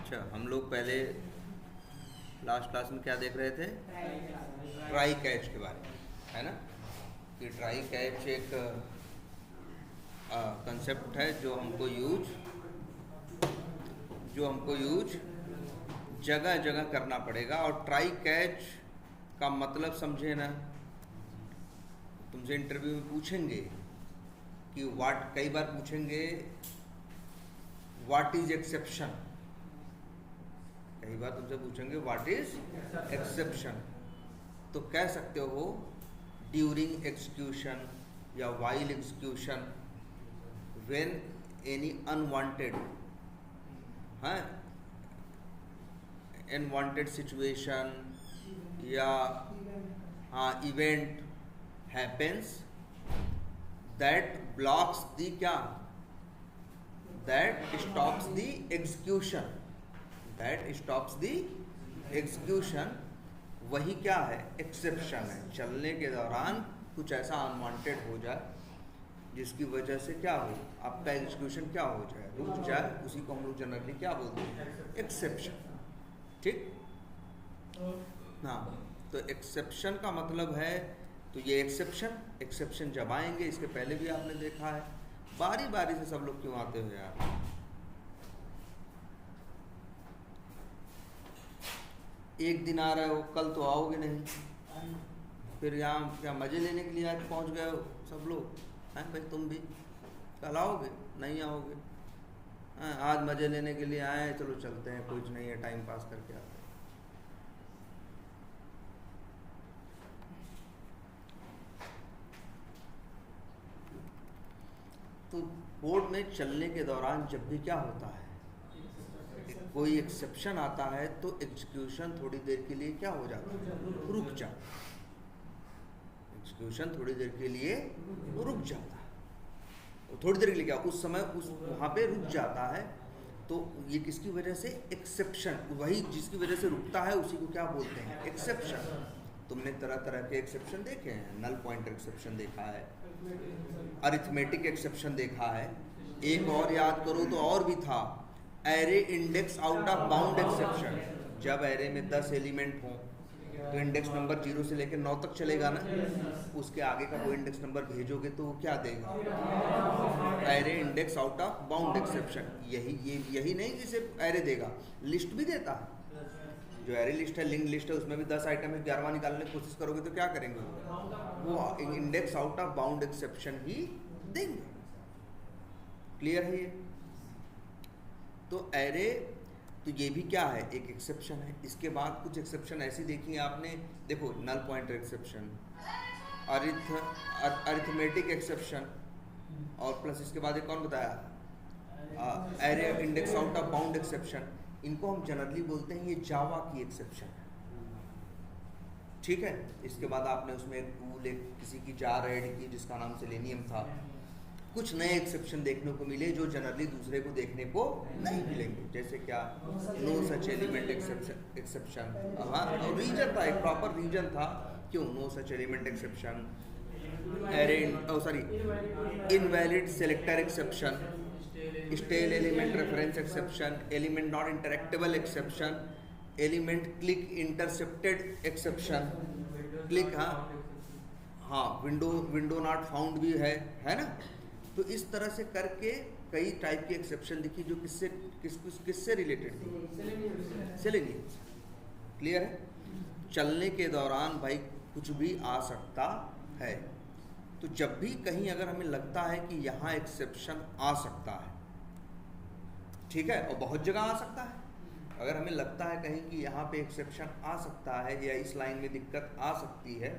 अच्छा, हम लोग पहले लास्ट क्लास में क्या देख रहे थे? ट्राई कैच के बारे में, है ना? कि ट्राई कैच एक कंसेप्ट है जो हमको यूज जगह जगह करना पड़ेगा। और ट्राई कैच का मतलब समझे ना, तुमसे इंटरव्यू में पूछेंगे कि कई बार पूछेंगे व्हाट इज एक्सेप्शन, कई बार तुमसे पूछेंगे व्हाट इज एक्सेप्शन। तो कह सकते हो ड्यूरिंग एग्जीक्यूशन या while execution, when any unwanted unwanted situation या इवेंट हैपेंस दैट ब्लॉक्स दी क्या, दैट स्टॉप्स दी एग्जीक्यूशन, वही क्या है? एक्सेप्शन है। चलने के दौरान कुछ ऐसा अनवांटेड हो जाए जिसकी वजह से क्या हो, आपका एग्जीक्यूशन क्या हो जाए, रुक जाए, उसी को हम लोग जनरली क्या बोलते हैं? एक्सेप्शन। ठीक हाँ, तो एक्सेप्शन का मतलब है, तो ये एक्सेप्शन जब आएंगे, इसके पहले भी आपने देखा है, बारी बारी से सब लोग क्यों आते हो यार? एक दिन आ रहे हो, कल तो आओगे नहीं, फिर यहाँ क्या मज़े लेने के लिए आज पहुँच गए हो सब लोग? हैं भाई, तुम भी कल आओगे? नहीं आओगे। हाँ, आज मज़े लेने के लिए आए, चलो चलते हैं, कुछ नहीं है, टाइम पास करके आते हैं। तो बोर्ड में चलने के दौरान जब भी क्या होता है, कोई एक्सेप्शन आता है, तो एग्जीक्यूशन थोड़ी देर के लिए क्या हो जाता है? रुक जाता है। एग्जीक्यूशन थोड़ी देर के लिए रुक जाता है। तो थोड़ी देर के लिए क्या, उस समय वहाँ पे रुक जाता है। तो ये किसकी वजह से? एक्सेप्शन। वही जिसकी वजह से रुकता है उसी को क्या बोलते हैं? एक्सेप्शन। तुमने तरह तरह के एक्सेप्शन देखे हैं, नल पॉइंटर एक्सेप्शन देखा है, अरिथमेटिक एक्सेप्शन देखा है, एक और याद करो तो और भी था, array index out of bound exception. जब एरे में 10 एलिमेंट हों तो इंडेक्स नंबर 0 से लेकर 9 तक चलेगा ना, उसके आगे का वो इंडेक्स नंबर भेजोगे तो वो क्या देगा? Array index out of bound exception. यही नहीं कि सिर्फ एरे देगा, लिस्ट भी देता है। जो एरे लिस्ट है, लिंक लिस्ट है, उसमें भी 10 आइटम है, 11वां निकालने की कोशिश करोगे तो क्या करेंगे? वो index out of bound exception ही देंगे। क्लियर है ये? तो एरे, तो ये भी क्या है? एक एक्सेप्शन है। इसके बाद कुछ एक्सेप्शन ऐसी देखी है आपने, देखो, null pointer exception, arithmetic exception, और प्लस इसके बाद एक कौन बताया? Array index out of bound exception. इनको हम जनरली बोलते हैं ये जावा की एक्सेप्शन है। ठीक है। इसके बाद आपने उसमें एक टूल, एक किसी की जार ऐड की जिसका नाम सेलेनियम था। कुछ नए एक्सेप्शन देखने को मिले जो जनरली दूसरे को देखने को नहीं मिलेंगे। जैसे क्या? No such element exception. हाँ, रीजन था, एक प्रॉपर रीजन था क्यों नो सच एलिमेंट एक्सेप्शन। एरे invalid selector exception, stale element reference exception, element not interactable exception, element click intercepted exception. Click, हाँ, विंडो नॉट फाउंड भी है ना? तो इस तरह से करके कई टाइप की एक्सेप्शन दिखी जो किससे रिलेटेड थी? सेलेनियम। क्लियर है? चलने के दौरान भाई कुछ भी आ सकता है। तो जब भी कहीं अगर हमें लगता है कि यहाँ एक्सेप्शन आ सकता है, ठीक है, और बहुत जगह आ सकता है, अगर हमें लगता है कहीं कि यहाँ पे एक्सेप्शन आ सकता है या इस लाइन में दिक्कत आ सकती है,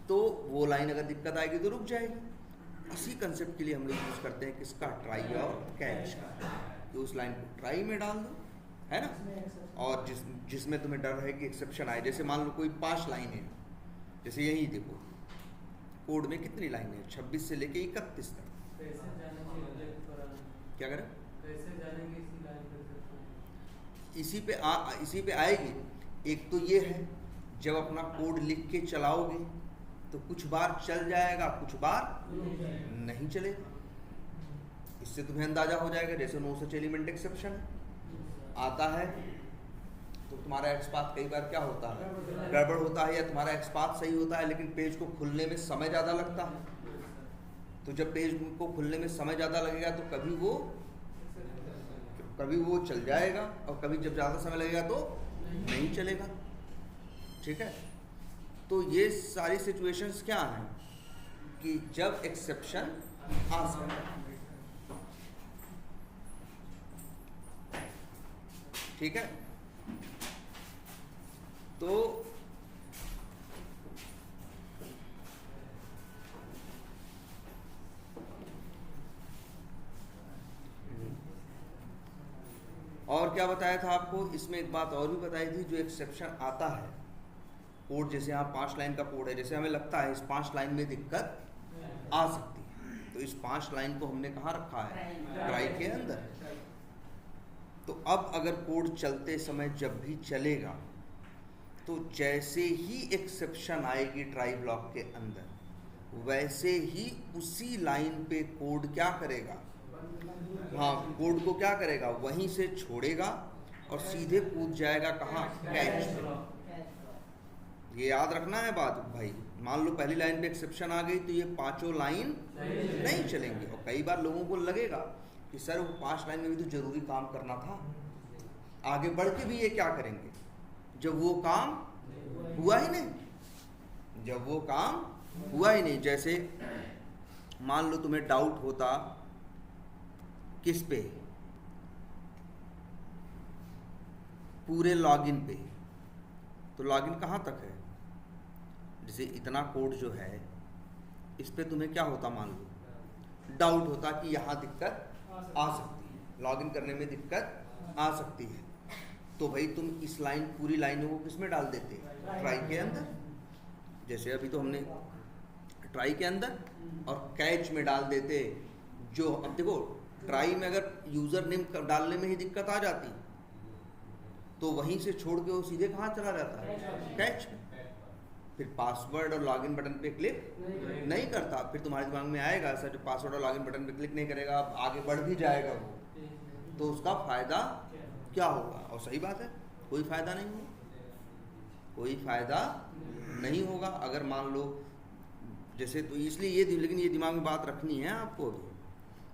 तो वो लाइन अगर दिक्कत आएगी तो रुक जाएगी। इसी कंसेप्ट के लिए हम लोग यूज़ करते हैं किसका? ट्राई और कैच का। तो उस लाइन को ट्राई में डाल दो, है ना? और जिसमें तुम्हें डर है कि एक्सेप्शन आए, जैसे मान लो कोई 5 लाइन है, जैसे यही देखो कोड में कितनी लाइन है, 26 से लेके 31 तक। क्या करें? इसी पे आएगी। एक तो ये है, जब अपना कोड लिख के चलाओगे तो कुछ बार चल जाएगा, कुछ बार नहीं चलेगा। इससे तुम्हें अंदाजा हो जाएगा, जैसे नो सच एलिमेंट एक्सेप्शन है, आता है तो तुम्हारा एक्स पाथ कई बार क्या होता है, गड़बड़ होता है, या तुम्हारा एक्स पाथ सही होता है लेकिन पेज को खुलने में समय ज़्यादा लगता है। तो जब पेज को खुलने में समय ज़्यादा लगेगा तो कभी वो चल जाएगा और कभी जब ज़्यादा समय लगेगा तो नहीं चलेगा। ठीक है, तो ये सारी सिचुएशंस क्या हैं कि जब एक्सेप्शन आ सकता है। ठीक है, तो और क्या बताया था आपको, इसमें एक बात और भी बताई थी, जो एक्सेप्शन आता है कोड, जैसे यहाँ 5 लाइन का कोड है, जैसे हमें लगता है इस 5 लाइन में दिक्कत आ सकती है, तो इस 5 लाइन को हमने कहाँ रखा है, ट्राई के अंदर। तो अब अगर कोड चलते समय जब भी चलेगा तो जैसे ही एक्सेप्शन आएगी ट्राई ब्लॉक के अंदर, वैसे ही उसी लाइन पे कोड क्या करेगा, हाँ कोड को क्या करेगा, वहीं से छोड़ेगा और सीधे कूद जाएगा कहाँ, कैच में। ये याद रखना है बात भाई। मान लो पहली लाइन पे एक्सेप्शन आ गई तो ये 5 लाइन नहीं चलेंगी। और कई बार लोगों को लगेगा कि सर वो 5 लाइन में भी तो जरूरी काम करना था, आगे बढ़ के भी ये क्या करेंगे, जब वो काम हुआ ही नहीं, जब वो काम हुआ ही नहीं। जैसे मान लो तुम्हें डाउट होता किस पे, पूरे लॉगिन पे, तो लॉगिन कहाँ तक है, जैसे इतना कोड जो है इस पे तुम्हें क्या होता, मान लो डाउट होता कि यहाँ दिक्कत आ सकती है, लॉगिन करने में दिक्कत आ सकती है, तो भाई तुम इस लाइन, पूरी लाइनों को किस में डाल देते, ट्राई के अंदर। जैसे अभी तो हमने ट्राई के अंदर और कैच में डाल देते। जो अब देखो ट्राई में अगर यूज़र नेम डालने में ही दिक्कत आ जाती तो वहीं से छोड़ के वो सीधे कहाँ चला जाता है, कैच में। फिर पासवर्ड और लॉगिन बटन पे क्लिक नहीं करता, फिर तुम्हारे दिमाग में आएगा सर जो पासवर्ड और लॉगिन बटन पे क्लिक नहीं करेगा अब आगे बढ़ भी जाएगा वो, तो उसका फ़ायदा क्या होगा। और सही बात है, कोई फ़ायदा नहीं होगा, कोई फ़ायदा नहीं होगा। अगर मान लो जैसे, तो इसलिए ये, लेकिन ये दिमाग में बात रखनी है आपको, तो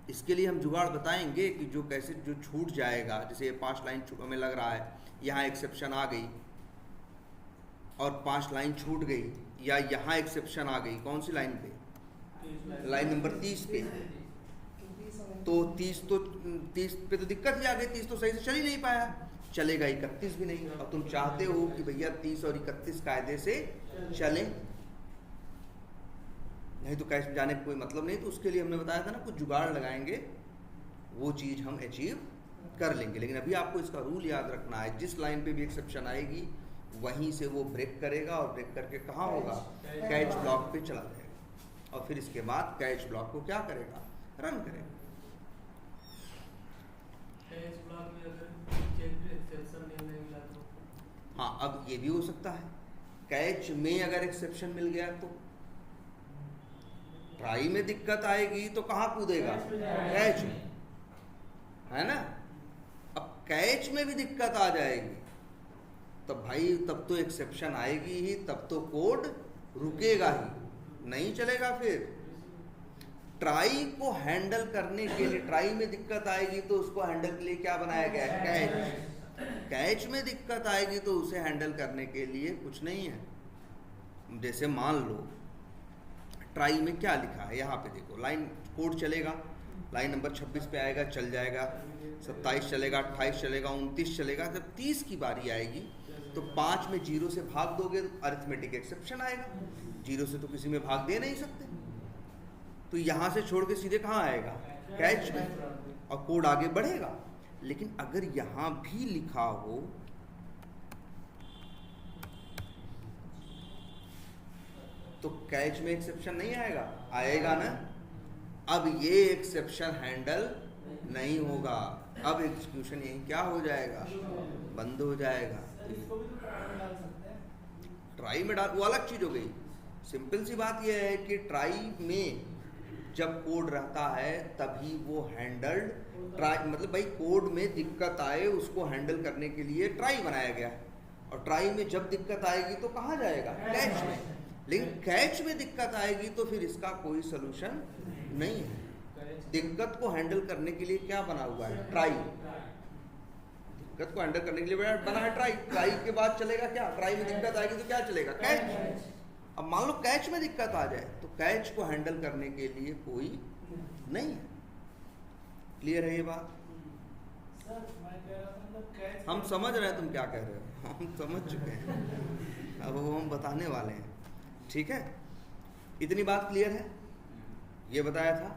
इसके लिए हम जुगाड़ बताएंगे कि जो कैसे जो छूट जाएगा। जैसे 5 लाइन हमें लग रहा है यहाँ एक्सेप्शन आ गई और 5 लाइन छूट गई, या यहाँ एक्सेप्शन आ गई कौन सी लाइन पे, लाइन नंबर 30 पे, तो 30 पे तो दिक्कत ही आ गई, 30 तो सही से चल ही नहीं पाया, चलेगा 31 भी नहीं। और तुम चाहते हो कि भैया 30 और 31 कायदे से चले, नहीं तो कैश में जाने का कोई मतलब नहीं। तो उसके लिए हमने बताया था ना, कुछ जुगाड़ लगाएंगे, वो चीज़ हम अचीव कर लेंगे। लेकिन अभी आपको इसका रूल याद रखना है, जिस लाइन पे भी एक्सेप्शन आएगी वहीं से वो ब्रेक करेगा, और ब्रेक करके कहाँ होगा, कैच ब्लॉक पे चला जाएगा, और फिर इसके बाद कैच ब्लॉक को क्या करेगा, रन करेगा। कैच ब्लॉक में अगर एक्सेप्शन नहीं मिला तो, हाँ अब ये भी हो सकता है, कैच में अगर एक्सेप्शन मिल गया तो ट्राई में दिक्कत आएगी तो कहाँ कूदेगा, कैच में, है ना। अब कैच में भी दिक्कत आ जाएगी तब भाई, तब तो एक्सेप्शन आएगी ही, तब तो कोड रुकेगा ही, नहीं चलेगा। फिर ट्राई को हैंडल करने के लिए, ट्राई में दिक्कत आएगी तो उसको हैंडल के लिए क्या बनाया गया है, कैच। कैच में दिक्कत आएगी तो उसे हैंडल करने के लिए कुछ नहीं है। जैसे मान लो ट्राई में क्या लिखा है, यहाँ पे देखो लाइन कोड चलेगा, लाइन नंबर 26 पे आएगा, चल जाएगा, 27 चलेगा, 28 चलेगा, 29 चलेगा। जब 30 की बारी आएगी तो 5 में 0 से भाग दोगे तो अरिथमेटिक एक्सेप्शन आएगा, 0 से तो किसी में भाग दे नहीं सकते, तो यहाँ से छोड़ के सीधे कहाँ आएगा, कैच में, और कोड आगे बढ़ेगा। लेकिन अगर यहाँ भी लिखा हो तो कैच में एक्सेप्शन नहीं आएगा, आएगा ना। अब ये एक्सेप्शन हैंडल नहीं होगा, अब एग्जीक्यूशन यही क्या हो जाएगा, बंद हो जाएगा। ट्राई में डाल, वो अलग चीज हो गई। सिंपल सी बात यह है कि ट्राई में जब कोड रहता है तभी वो हैंडल्ड ट्राई, मतलब भाई कोड में दिक्कत आए उसको हैंडल करने के लिए ट्राई बनाया गया है, और ट्राई में जब दिक्कत आएगी तो कहाँ जाएगा, कैच में। लेकिन कैच में दिक्कत आएगी तो फिर इसका कोई सलूशन नहीं है। दिक्कत को हैंडल करने के लिए क्या बना हुआ है, ट्राई। दिक्कत को हैंडल करने के लिए बना है ट्राई। ट्राई के बाद चलेगा क्या, ट्राई में दिक्कत आएगी तो क्या चलेगा, कैच। अब मान लो कैच में दिक्कत आ जाए तो कैच को हैंडल करने के लिए कोई नहीं है। क्लियर है ये बात? हम समझ रहे हैं तुम क्या कह रहे हो, हम समझ चुके हैं, अब वो हम बताने वाले हैं। ठीक है, इतनी बात क्लियर है, ये बताया था।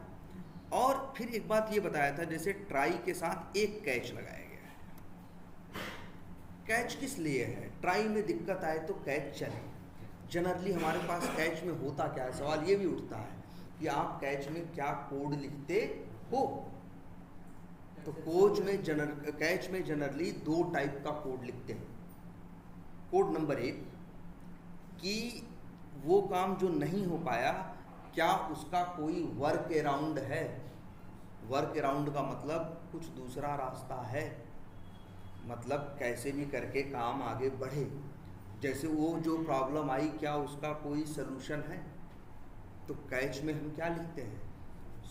और फिर एक बात ये बताया था, जैसे ट्राई के साथ एक कैच लगाया गया है। कैच किस लिए है, ट्राई में दिक्कत आए तो कैच चले। जनरली हमारे पास कैच में होता क्या है, सवाल ये भी उठता है कि आप कैच में क्या कोड लिखते हो। तो कैच में जनरली 2 टाइप का कोड लिखते हैं। कोड नंबर 1 कि वो काम जो नहीं हो पाया, क्या उसका कोई वर्क अराउंड है। वर्क अराउंड का मतलब कुछ दूसरा रास्ता है, मतलब कैसे भी करके काम आगे बढ़े। जैसे वो जो प्रॉब्लम आई, क्या उसका कोई सलूशन है। तो कैच में हम क्या लिखते हैं,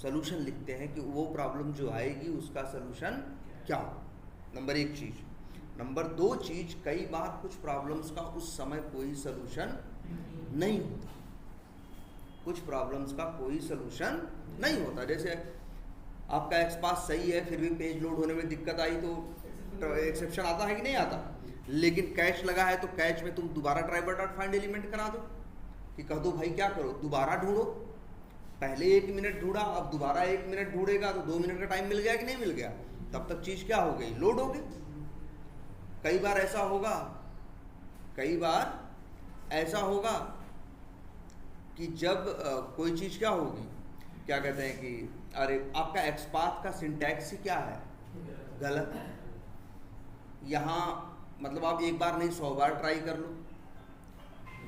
सलूशन लिखते हैं कि वो प्रॉब्लम जो आएगी उसका सलूशन क्या हो। नंबर 1 चीज़। नंबर 2 चीज़, कई बार कुछ प्रॉब्लम्स का उस समय कोई सलूशन नहीं होता। कुछ प्रॉब्लम्स का कोई सलूशन नहीं होता। जैसे आपका एक्सपास सही है, फिर भी पेज लोड होने में दिक्कत आई तो एक्सेप्शन आता है कि नहीं आता। लेकिन कैच लगा है तो कैच में तुम दोबारा ड्राइवर डॉट फाइंड एलिमेंट करा दो, कि कह दो भाई क्या करो, दोबारा ढूंढो। पहले 1 मिनट ढूंढा, अब दोबारा 1 मिनट ढूंढेगा तो 2 मिनट का टाइम मिल गया कि नहीं मिल गया, तब तक चीज़ क्या हो गई, लोड हो गई। कई बार ऐसा होगा, कई बार ऐसा होगा कि जब कोई चीज़ क्या होगी, क्या कहते हैं कि अरे आपका एक्सपाथ का सिंटैक्स ही क्या है, गलत है। यहाँ मतलब आप एक बार नहीं 100 बार ट्राई कर लो,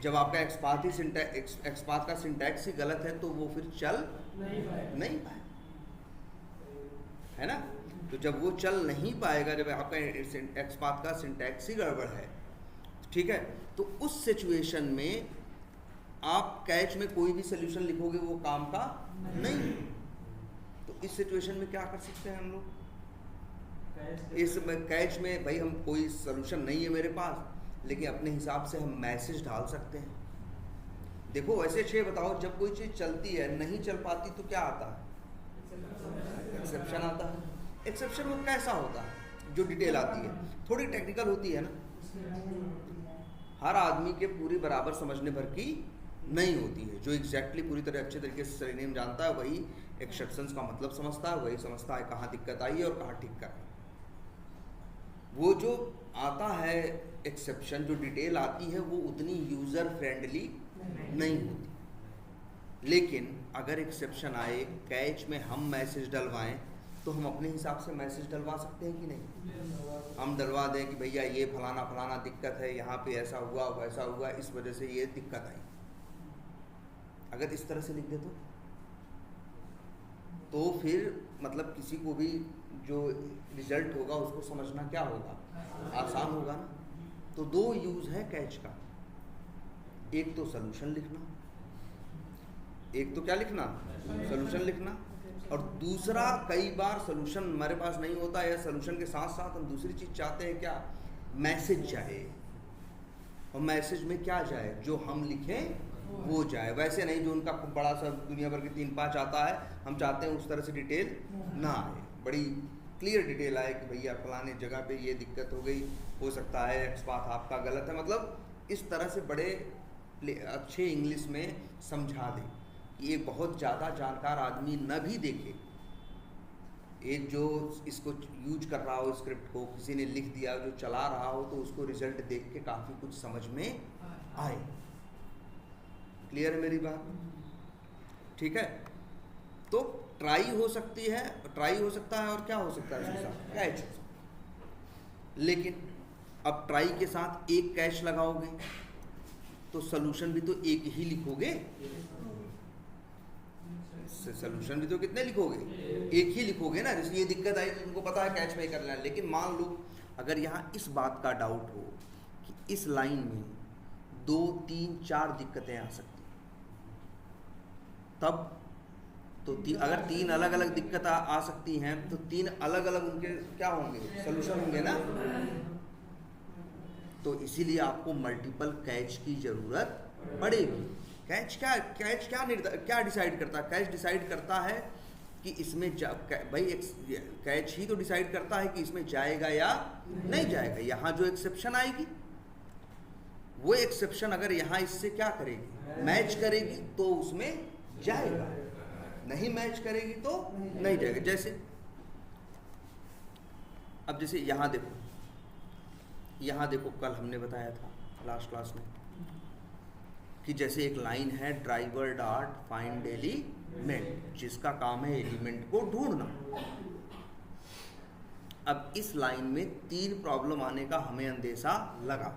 जब आपका एक्सपाथ का सिंटैक्स ही गलत है तो वो फिर चल नहीं पाए, है ना। तो जब वो चल नहीं पाएगा, जब आपका एक्सपाथ का सिंटैक्स ही गड़बड़ है, ठीक है, तो उस सिचुएशन में आप कैच में कोई भी सोल्यूशन लिखोगे वो काम का नहीं। तो इस सिचुएशन में क्या कर सकते हैं हम लोग, इस कैच में भाई हम कोई सोल्यूशन नहीं है मेरे पास, लेकिन अपने हिसाब से हम मैसेज डाल सकते हैं। देखो वैसे 6 बताओ, जब कोई चीज़ चलती है नहीं चल पाती तो क्या आता है, एक्सेप्शन आता है। एक्सेप्शन वो कैसा होता है, जो डिटेल आती है, थोड़ी टेक्निकल होती है ना, हर आदमी के पूरी बराबर समझने भर की नहीं होती है। जो एग्जैक्टली पूरी तरह अच्छे तरीके से सेलेनियम जानता है वही एक्सेप्शंस का मतलब समझता है, वही समझता है कहाँ दिक्कत आई है और कहाँ ठीक करना। वो जो आता है एक्सेप्शन, जो डिटेल आती है वो उतनी यूज़र फ्रेंडली नहीं होती। लेकिन अगर एक्सेप्शन आए, कैच में हम मैसेज डलवाएं तो हम अपने हिसाब से मैसेज डलवा सकते हैं कि नहीं। हम डलवा दें कि भैया ये फलाना फलाना दिक्कत है, यहाँ पे ऐसा हुआ वैसा हुआ, इस वजह से ये दिक्कत आई। अगर इस तरह से लिख दे तो फिर मतलब किसी को भी जो रिजल्ट होगा उसको समझना क्या होगा, आसान होगा ना। तो 2 यूज़ है कैच का, एक तो सलूशन लिखना, एक तो क्या लिखना, सलूशन लिखना, और दूसरा कई बार सलूशन हमारे पास नहीं होता है, सलूशन के साथ साथ हम दूसरी चीज़ चाहते हैं, क्या, मैसेज जाए। और मैसेज में क्या जाए, जो हम लिखें वो जाए, वैसे नहीं जो उनका बड़ा सा दुनिया भर के 3-5 आता है, हम चाहते हैं उस तरह से डिटेल ना आए, बड़ी क्लियर डिटेल आए कि भैया फलाने जगह पे ये दिक्कत हो गई, हो सकता है एक्सपाथ आपका गलत है। मतलब इस तरह से बड़े अच्छे इंग्लिश में समझा दे कि एक बहुत ज़्यादा जानकार आदमी न भी देखे, एक जो इसको यूज कर रहा हो, स्क्रिप्ट को किसी ने लिख दिया, जो चला रहा हो, तो उसको रिजल्ट देख के काफ़ी कुछ समझ में आए। क्लियर है मेरी बात? ठीक है, तो ट्राई हो सकती है, ट्राई हो सकता है, और क्या हो सकता है इसके साथ, कैच। लेकिन अब ट्राई के साथ एक कैच लगाओगे तो सलूशन भी तो एक ही लिखोगे, सोल्यूशन भी तो कितने लिखोगे, एक ही लिखोगे ना, इसलिए दिक्कत आई। तुमको पता है कैच में करना है, लेकिन मान लो अगर यहाँ इस बात का डाउट हो कि इस लाइन में 2, 3, 4 दिक्कतें आ सकती, तब तो अगर 3 अलग अलग दिक्कत आ सकती हैं तो 3 अलग अलग उनके क्या होंगे, सोल्यूशन होंगे ना। तो इसीलिए आपको मल्टीपल कैच की जरूरत पड़ेगी। कैच क्या डिसाइड करता है? कैच डिसाइड करता है कि इसमें भाई कैच ही तो डिसाइड करता है कि इसमें जाएगा या नहीं जाएगा। यहाँ जो एक्सेप्शन आएगी वो एक्सेप्शन अगर यहाँ इससे क्या करेगी, मैच करेगी, तो उसमें जाएगा, नहीं मैच करेगी तो नहीं जाएगा। जैसे अब जैसे यहाँ देखो कल हमने बताया था लास्ट क्लास में कि जैसे एक लाइन है ड्राइवर डॉट फाइंड एलिमेंट, जिसका काम है एलिमेंट को ढूंढना। अब इस लाइन में 3 प्रॉब्लम आने का हमें अंदेशा लगा।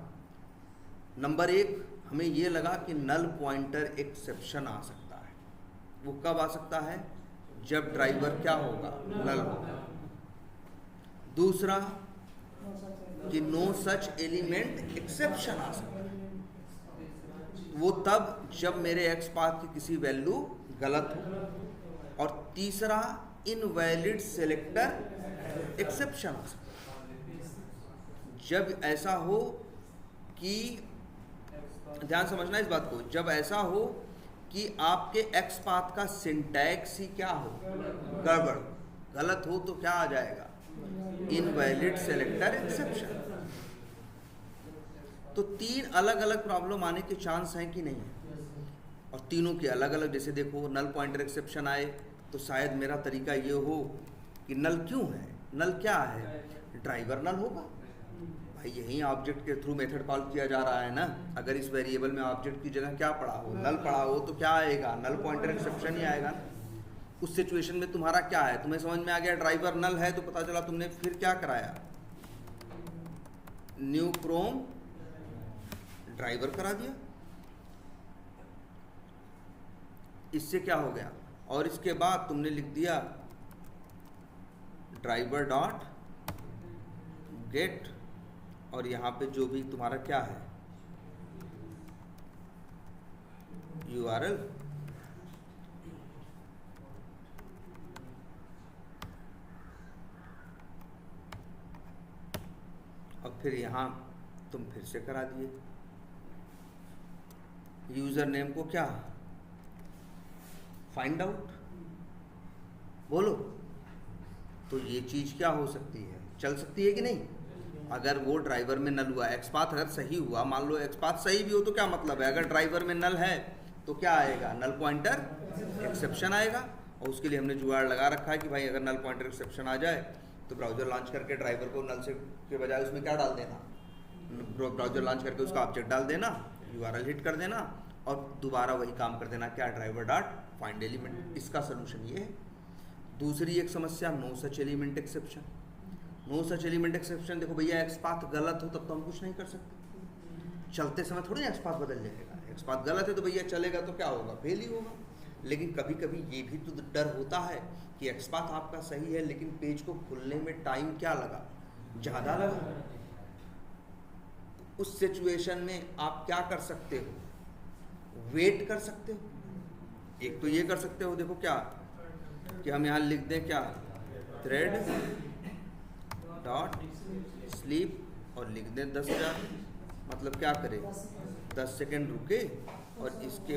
नंबर 1 हमें ये लगा कि नल पॉइंटर एक्सेप्शन आ सकता है। वो कब आ सकता है? जब ड्राइवर क्या होगा, नल होगा। दूसरा कि नो सच एलिमेंट एक्सेप्शन आ सकता है, वो तब जब मेरे एक्स पाथ की किसी वैल्यू गलत हो। और तीसरा इनवैलिड सेलेक्टर एक्सेप्शन आ सकता है, जब ऐसा हो कि, ध्यान समझना इस बात को, जब ऐसा हो कि आपके एक्स पाथ का सिंटैक्स ही क्या हो, गड़बड़, गलत हो, तो क्या आ जाएगा, इनवैलिड सेलेक्टर एक्सेप्शन। तो 3 अलग अलग प्रॉब्लम आने के चांस हैं कि नहीं, और तीनों के अलग अलग। जैसे देखो नल पॉइंटर एक्सेप्शन आए तो शायद मेरा तरीका ये हो कि नल क्यों है, नल क्या है, ड्राइवर नल होगा। भाई यही ऑब्जेक्ट के थ्रू मेथड कॉल किया जा रहा है ना। अगर इस वेरिएबल में ऑब्जेक्ट की जगह क्या पड़ा हो, नल पड़ा हो, तो क्या आएगा, नल पॉइंटर एक्सेप्शन ही आएगा। उस सिचुएशन में तुम्हारा क्या है, तुम्हें समझ में आ गया ड्राइवर नल है, तो पता चला तुमने फिर क्या कराया, न्यू क्रोम ड्राइवर करा दिया। इससे क्या हो गया, और इसके बाद तुमने लिख दिया ड्राइवर डॉट गेट, और यहां पे जो भी तुम्हारा क्या है URL, और फिर यहां तुम फिर से करा दिए यूजर नेम को क्या, फाइंड आउट। बोलो, तो ये चीज क्या हो सकती है, चल सकती है कि नहीं? अगर वो ड्राइवर में नल हुआ, एक्स पाथ अगर सही हुआ, मान लो एक्स पाथ सही भी हो, तो क्या मतलब है, अगर ड्राइवर में नल है तो क्या आएगा, नल पॉइंटर एक्सेप्शन आएगा। और उसके लिए हमने जुगाड़ लगा रखा है कि भाई अगर नल पॉइंटर एक्सेप्शन आ जाए तो ब्राउजर लॉन्च करके ड्राइवर को नल से के बजाय उसमें क्या डाल देना, ब्राउजर लॉन्च करके उसका ऑब्जेक्ट डाल देना, URL हिट कर देना, और दोबारा वही काम कर देना, क्या, ड्राइवर डॉट फाइंड एलिमेंट। इसका सोल्यूशन ये है। दूसरी एक समस्या no such element exception. No such element exception, देखो भैया एक्स पाथ गलत हो तब तो हम कुछ नहीं कर सकते, चलते समय थोड़ी एक्स पाथ बदल जाएगा। एक्स पाथ गलत है तो भैया चलेगा तो क्या होगा, फेल ही होगा। लेकिन कभी कभी ये भी तो डर होता है कि एक्स पाथ आपका सही है लेकिन पेज को खुलने में टाइम क्या लगा, ज़्यादा लगा। उस सिचुएशन में आप क्या कर सकते हो, वेट कर सकते हो। एक तो ये कर सकते हो, देखो क्या कि हम यहाँ लिख दें क्या, थ्रेड डॉट स्लीप और लिख दें 10,000, मतलब क्या करें, 10 सेकेंड रुके और इसके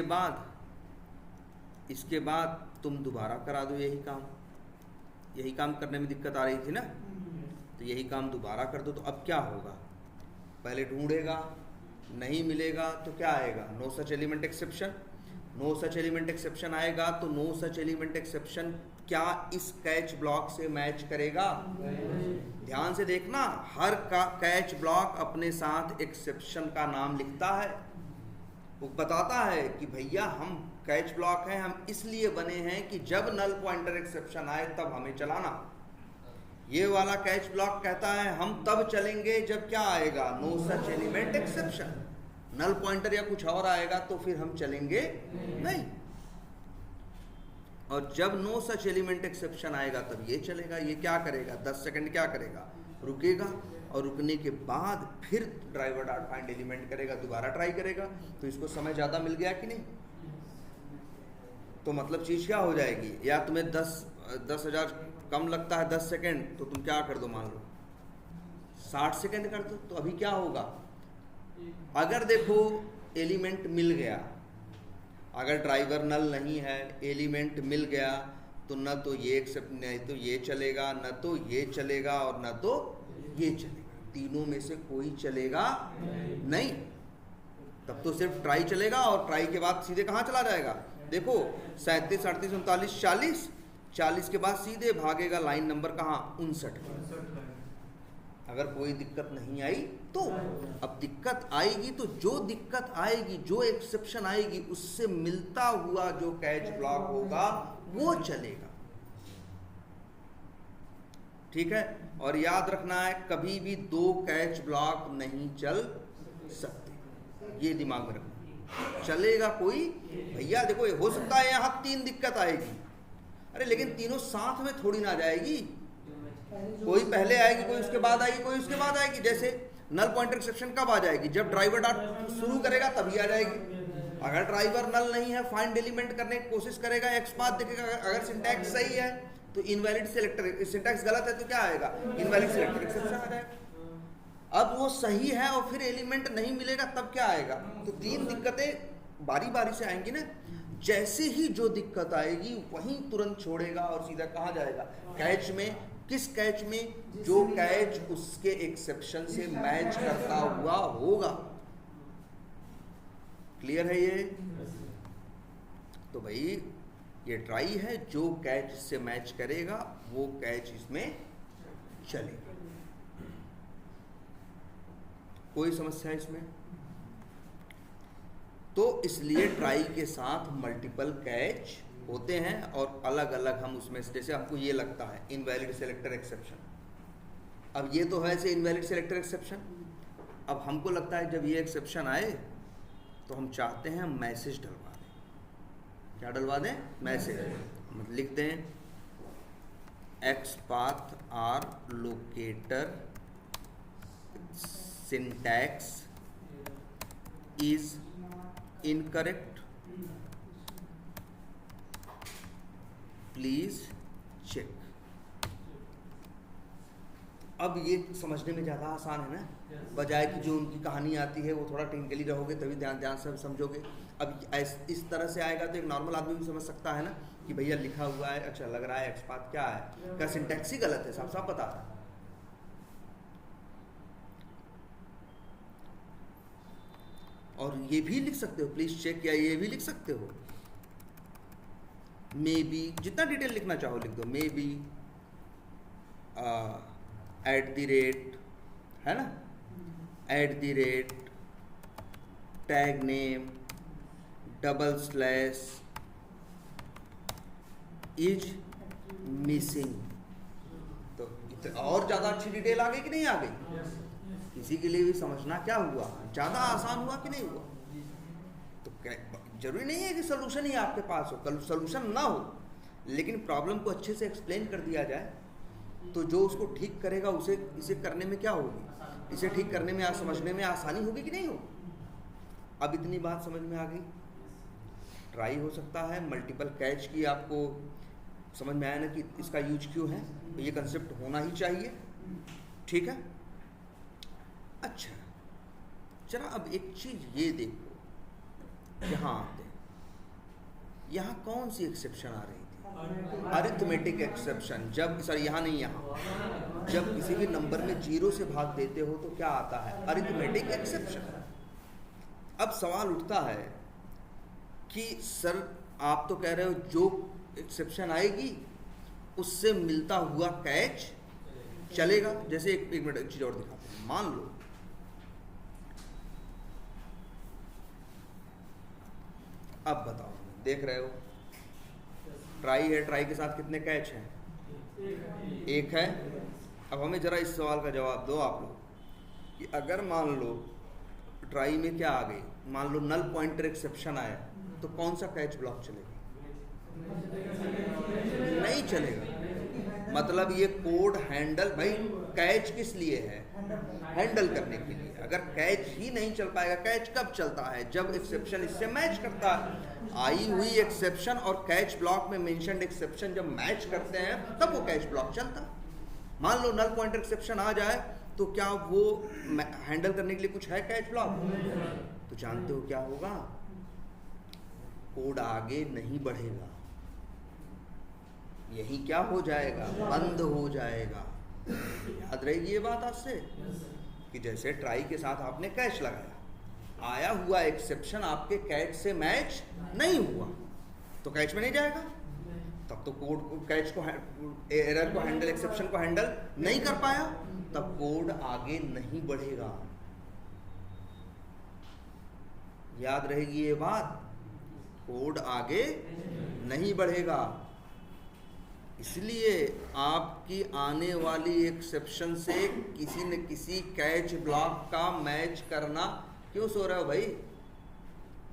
बाद इसके बाद तुम दोबारा करा दो यही काम। यही काम करने में दिक्कत आ रही थी ना, तो यही काम दोबारा कर दो। तो अब क्या होगा, पहले ढूंढेगा, नहीं मिलेगा तो क्या आएगा, no such element exception. No such element exception आएगा तो नो सच एलिमेंट एक्सेप्शन क्या इस कैच ब्लॉक से मैच करेगा? ध्यान से देखना, हर का कैच ब्लॉक अपने साथ एक्सेप्शन का नाम लिखता है। वो बताता है कि भैया हम कैच ब्लॉक हैं, हम इसलिए बने हैं कि जब नल पॉइंटर एक्सेप्शन आए तब हमें चलाना। ये वाला कैच ब्लॉक कहता है हम तब चलेंगे जब क्या आएगा, no such element exception, null pointer या कुछ और आएगा तो फिर हम चलेंगे नहीं। और जब नो सच एलिमेंट एक्सेप्शन आएगा तब ये चलेगा। ये क्या करेगा, 10 सेकंड क्या करेगा, रुकेगा, और रुकने के बाद फिर ड्राइवर डॉट फाइंड एलिमेंट करेगा, दोबारा ट्राई करेगा। तो इसको समय ज़्यादा मिल गया कि नहीं? तो मतलब चीज़ क्या हो जाएगी, या तुम्हें 10,000 कम लगता है 10 सेकंड, तो तुम क्या कर दो, मान लो 60 सेकंड कर दो। तो अभी क्या होगा, अगर देखो एलिमेंट मिल गया, अगर ड्राइवर नल नहीं है, एलिमेंट मिल गया, तो न तो ये एक्सेप्ट, नहीं तो ये चलेगा, न तो ये चलेगा, और न तो ये चलेगा। तीनों में से कोई चलेगा नहीं। तब तो सिर्फ ट्राई चलेगा, और ट्राई के बाद सीधे कहाँ चला जाएगा, देखो 37, 38, 39, 40, 40 के बाद सीधे भागेगा लाइन नंबर कहाँ, 59। अगर कोई दिक्कत नहीं आई तो। अब दिक्कत आएगी तो जो दिक्कत आएगी, जो एक्सेप्शन आएगी, उससे मिलता हुआ जो कैच ब्लॉक होगा वो चलेगा। ठीक है, और याद रखना है कभी भी 2 कैच ब्लॉक नहीं चल सकते, ये दिमाग में रखना। चलेगा कोई, भैया देखो हो सकता है यहाँ 3 दिक्कत आएगी, अरे लेकिन तीनों साथ में थोड़ी ना जाएगी, कोई पहले आएगी, कोई उसके बाद आएगी, कोई उसके बाद आएगी। जैसे नल पॉइंटर एक्सेप्शन कब आ जाएगी, जब ड्राइवर डॉट शुरू करेगा तभी आ जाएगी। अगर ड्राइवर नल नहीं है, फाइंड एलिमेंट करने की कोशिश करेगा, एक्स पाथ देखेगा, अगर सिंटैक्स सही है तो इनवैलिड सिलेक्टर, सिंटैक्स गलत है तो क्या आएगा, इनवैलिड सिलेक्टर एक्सेप्शन आ जाएगा। अब वो सही है और फिर एलिमेंट नहीं मिलेगा तब क्या आएगा। तो 3 दिक्कतें बारी बारी से आएंगी ना। जैसे ही जो दिक्कत आएगी वहीं तुरंत छोड़ेगा और सीधा कहाँ जाएगा, कैच में। किस कैच में, जो कैच उसके एक्सेप्शन से मैच करता हुआ होगा। क्लियर है ये? तो भाई ये ट्राई है, जो कैच से मैच करेगा वो कैच इसमें चलेगा। कोई समस्या इसमें? तो इसलिए ट्राई के साथ मल्टीपल कैच होते हैं, और अलग अलग हम उसमें से, जैसे हमको ये लगता है इनवैलिड सेलेक्टर एक्सेप्शन, अब ये तो है ऐसे इनवैलिड सेलेक्टर एक्सेप्शन। अब हमको लगता है जब ये एक्सेप्शन आए तो हम चाहते हैं मैसेज डलवा दें। क्या डलवा दें, मैसेज। मतलब लिखते हैं X path or locator syntax is incorrect, please check. अब ये समझने में ज़्यादा आसान है ना, बजाय कि जो उनकी कहानी आती है वो थोड़ा टेक्निकली रहोगे तभी ध्यान से समझोगे। अब इस तरह से आएगा तो एक नॉर्मल आदमी भी समझ सकता है ना कि भैया लिखा हुआ है, अच्छा लग रहा है एक्स पाथ क्या है, क्या सिंटैक्स ही गलत है, साफ साफ पता है। और ये भी लिख सकते हो प्लीज चेक, या ये भी लिख सकते हो मे बी, जितना डिटेल लिखना चाहो लिख दो, मे बी @ है ना, @ टैग नेम // इज मिसिंग। तो और ज़्यादा अच्छी डिटेल आ गई कि नहीं आ गई? किसी के लिए भी समझना क्या हुआ, ज़्यादा आसान हुआ कि नहीं हुआ? तो जरूरी नहीं है कि सोल्यूशन ही आपके पास हो, कल सोल्यूशन ना हो, लेकिन प्रॉब्लम को अच्छे से एक्सप्लेन कर दिया जाए तो जो उसको ठीक करेगा उसे इसे करने में क्या होगी, इसे ठीक करने में, समझने में आसानी होगी कि नहीं होगी? अब इतनी बात समझ में आ गई। ट्राई हो सकता है, मल्टीपल कैच की आपको समझ में आया ना कि इसका यूज क्यों है, तो ये कंसेप्ट होना ही चाहिए। ठीक है, अच्छा चला अब एक चीज़ ये देखो, यहाँ आते हैं, यहाँ कौन सी एक्सेप्शन आ रही थी, अरिथमेटिक एक्सेप्शन। जब सॉरी यहाँ नहीं, यहाँ जब किसी भी नंबर में 0 से भाग देते हो तो क्या आता है, अरिथमेटिक एक्सेप्शन। अब सवाल उठता है कि सर आप तो कह रहे हो जो एक्सेप्शन आएगी उससे मिलता हुआ कैच चलेगा। जैसे एक मिनट एक चीज़ और दिखाते हैं, मान लो अब बताओ, देख रहे हो ट्राई है, ट्राई के साथ कितने कैच हैं, एक है, अब हमें ज़रा इस सवाल का जवाब दो आप लोग कि अगर मान लो ट्राई में क्या आ गई, मान लो नल पॉइंटर एक्सेप्शन आया, तो कौन सा कैच ब्लॉक चलेगा? नहीं चलेगा। मतलब ये कोड हैंडल, भाई कैच किस लिए है? हैंडल करने के लिए। अगर कैच ही नहीं चल पाएगा, कैच कब चलता है? जब एक्सेप्शन इससे मैच करता है। आई हुई एक्सेप्शन और कैच ब्लॉक में मेंशन्ड एक्सेप्शन जब मैच करते हैं तब वो कैच ब्लॉक चलता है। मान लो नल पॉइंटर एक्सेप्शन आ जाए तो क्या वो हैंडल करने के लिए कुछ है कैच ब्लॉक? तो जानते हो क्या होगा? कोड आगे नहीं बढ़ेगा, यही क्या हो जाएगा? बंद हो जाएगा। याद रहेगी ये बात आज से कि जैसे ट्राई के साथ आपने कैच लगाया, आया हुआ एक्सेप्शन आपके कैच से मैच नहीं हुआ तो कैच में नहीं जाएगा, तब तो कोड कैच को एरर को हैंडल, एक्सेप्शन को हैंडल नहीं कर पाया, तब कोड आगे नहीं बढ़ेगा। याद रहेगी ये बात, कोड आगे नहीं बढ़ेगा। इसलिए आपकी आने वाली एक्सेप्शन से किसी न किसी कैच ब्लॉक का मैच करना। क्यों सो रहे हो भाई?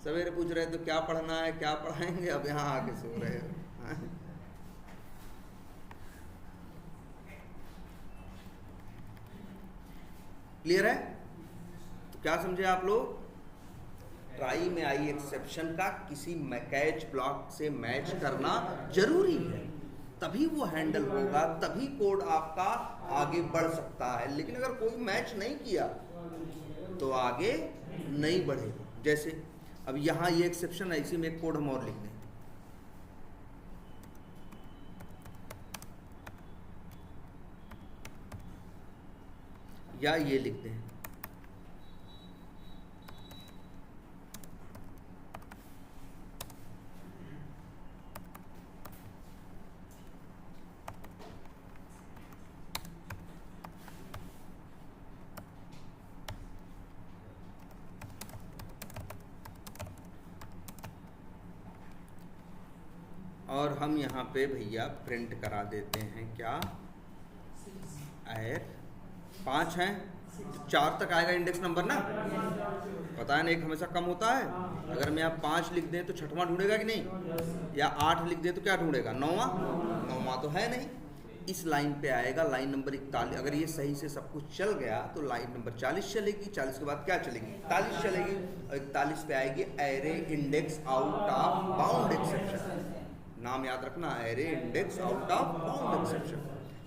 सवेरे पूछ रहे तो क्या पढ़ना है, क्या पढ़ाएंगे, अब यहाँ आके सो रहे हो। क्लियर है? तो क्या समझे आप लोग? ट्राई में आई एक्सेप्शन का किसी कैच ब्लॉक से मैच करना जरूरी है, तभी वो हैंडल होगा, तभी कोड आपका आगे बढ़ सकता है। लेकिन अगर कोई मैच नहीं किया तो आगे नहीं बढ़ेगा। जैसे अब यहाँ ये एक्सेप्शन है, इसी में एक कोड हम और लिख दें, या ये लिख दें, और हम यहाँ पे भैया प्रिंट करा देते हैं क्या? एर 5 है, 4 तक आएगा इंडेक्स नंबर ना, पता है ना, एक हमेशा कम होता है। अगर मैं यहाँ 5 लिख दें तो 6वां ढूंढेगा कि नहीं, या 8 लिख दें तो क्या ढूंढेगा? 9वां तो है नहीं। इस लाइन पे आएगा लाइन नंबर 41। अगर ये सही से सब कुछ चल गया तो लाइन नंबर 40 चलेगी, 40 के बाद क्या चलेगी? 41 चलेगी, और 41 पे आएगी array index out of bound exception. नाम याद रखना, array index out of bound exception.